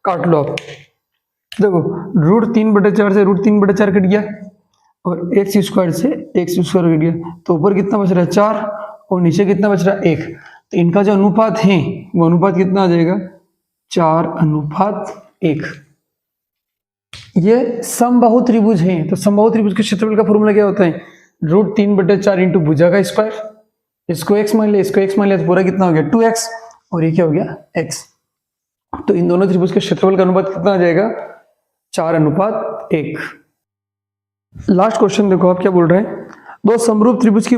काट लो आप। देखो √3/4 से √3/4 कट गया और x स्क्वायर से x स्क्वायर कट गया, तो ऊपर कितना बच रहा है 4 और नीचे कितना बच रहा है 1। तो इनका जो अनुपात है वो अनुपात कितना आ जाएगा 4:1। ये समबाहु त्रिभुज है, तो समबाहु त्रिभुज के क्षेत्रफल का फॉर्मूला क्या होता है, √3/4 इंटू भुजा का स्क्वायर, इसको x मान लिया, इसको x मान लिया, तो पूरा कितना हो गया 2x और ये क्या हो गया x। तो इन दोनों त्रिभुज के क्षेत्रफल का अनुपात कितना आ जाएगा 4:1। लास्ट क्वेश्चन देखो आप क्या बोल रहे हैं, दो समरूप त्रिभुज की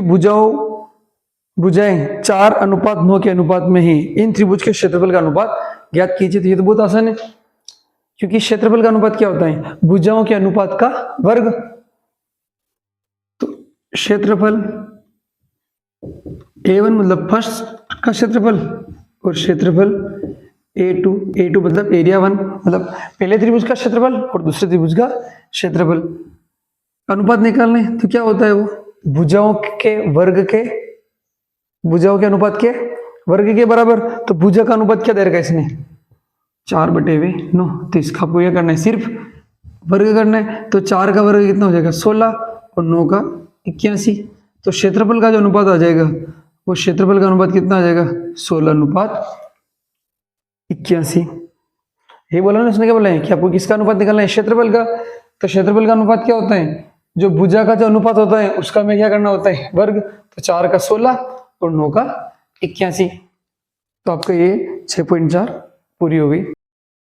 भुजाएं 4:9 के अनुपात में है, इन त्रिभुज के क्षेत्रफल का अनुपात ज्ञात कीजिए। तो ये तो बहुत आसान है, क्योंकि क्षेत्रफल का अनुपात क्या होता है, भुजाओं के अनुपात का वर्ग। तो क्षेत्रफल A1 मतलब फर्स्ट का क्षेत्रफल और क्षेत्रफल A2 मतलब एरिया 1 मतलब पहले त्रिभुज का क्षेत्रफल और दूसरे त्रिभुज का क्षेत्रफल। अनुपात निकालने तो क्या होता है, वो भुजाओं के अनुपात के वर्ग के बराबर। तो भुजा का अनुपात क्या दे रखा है इसने 4/9। तो इसका आपको क्या करना है, सिर्फ वर्ग करना है। तो 4 का वर्ग कितना हो जाएगा 16 और 9 का 81। तो क्षेत्रफल का जो अनुपात आ जाएगा वो क्षेत्रफल का अनुपात कितना आ जाएगा 16:81। ये बोला ना उसने, क्या बोला है कि आपको किसका अनुपात निकालना है, क्षेत्रफल का। तो क्षेत्रफल का अनुपात क्या होता है, जो भुजा का जो अनुपात होता है उसका हमें क्या करना होता है वर्ग। तो 4 का 16 और 9 का 81। तो आपका ये 6.4 पूरी हो गई।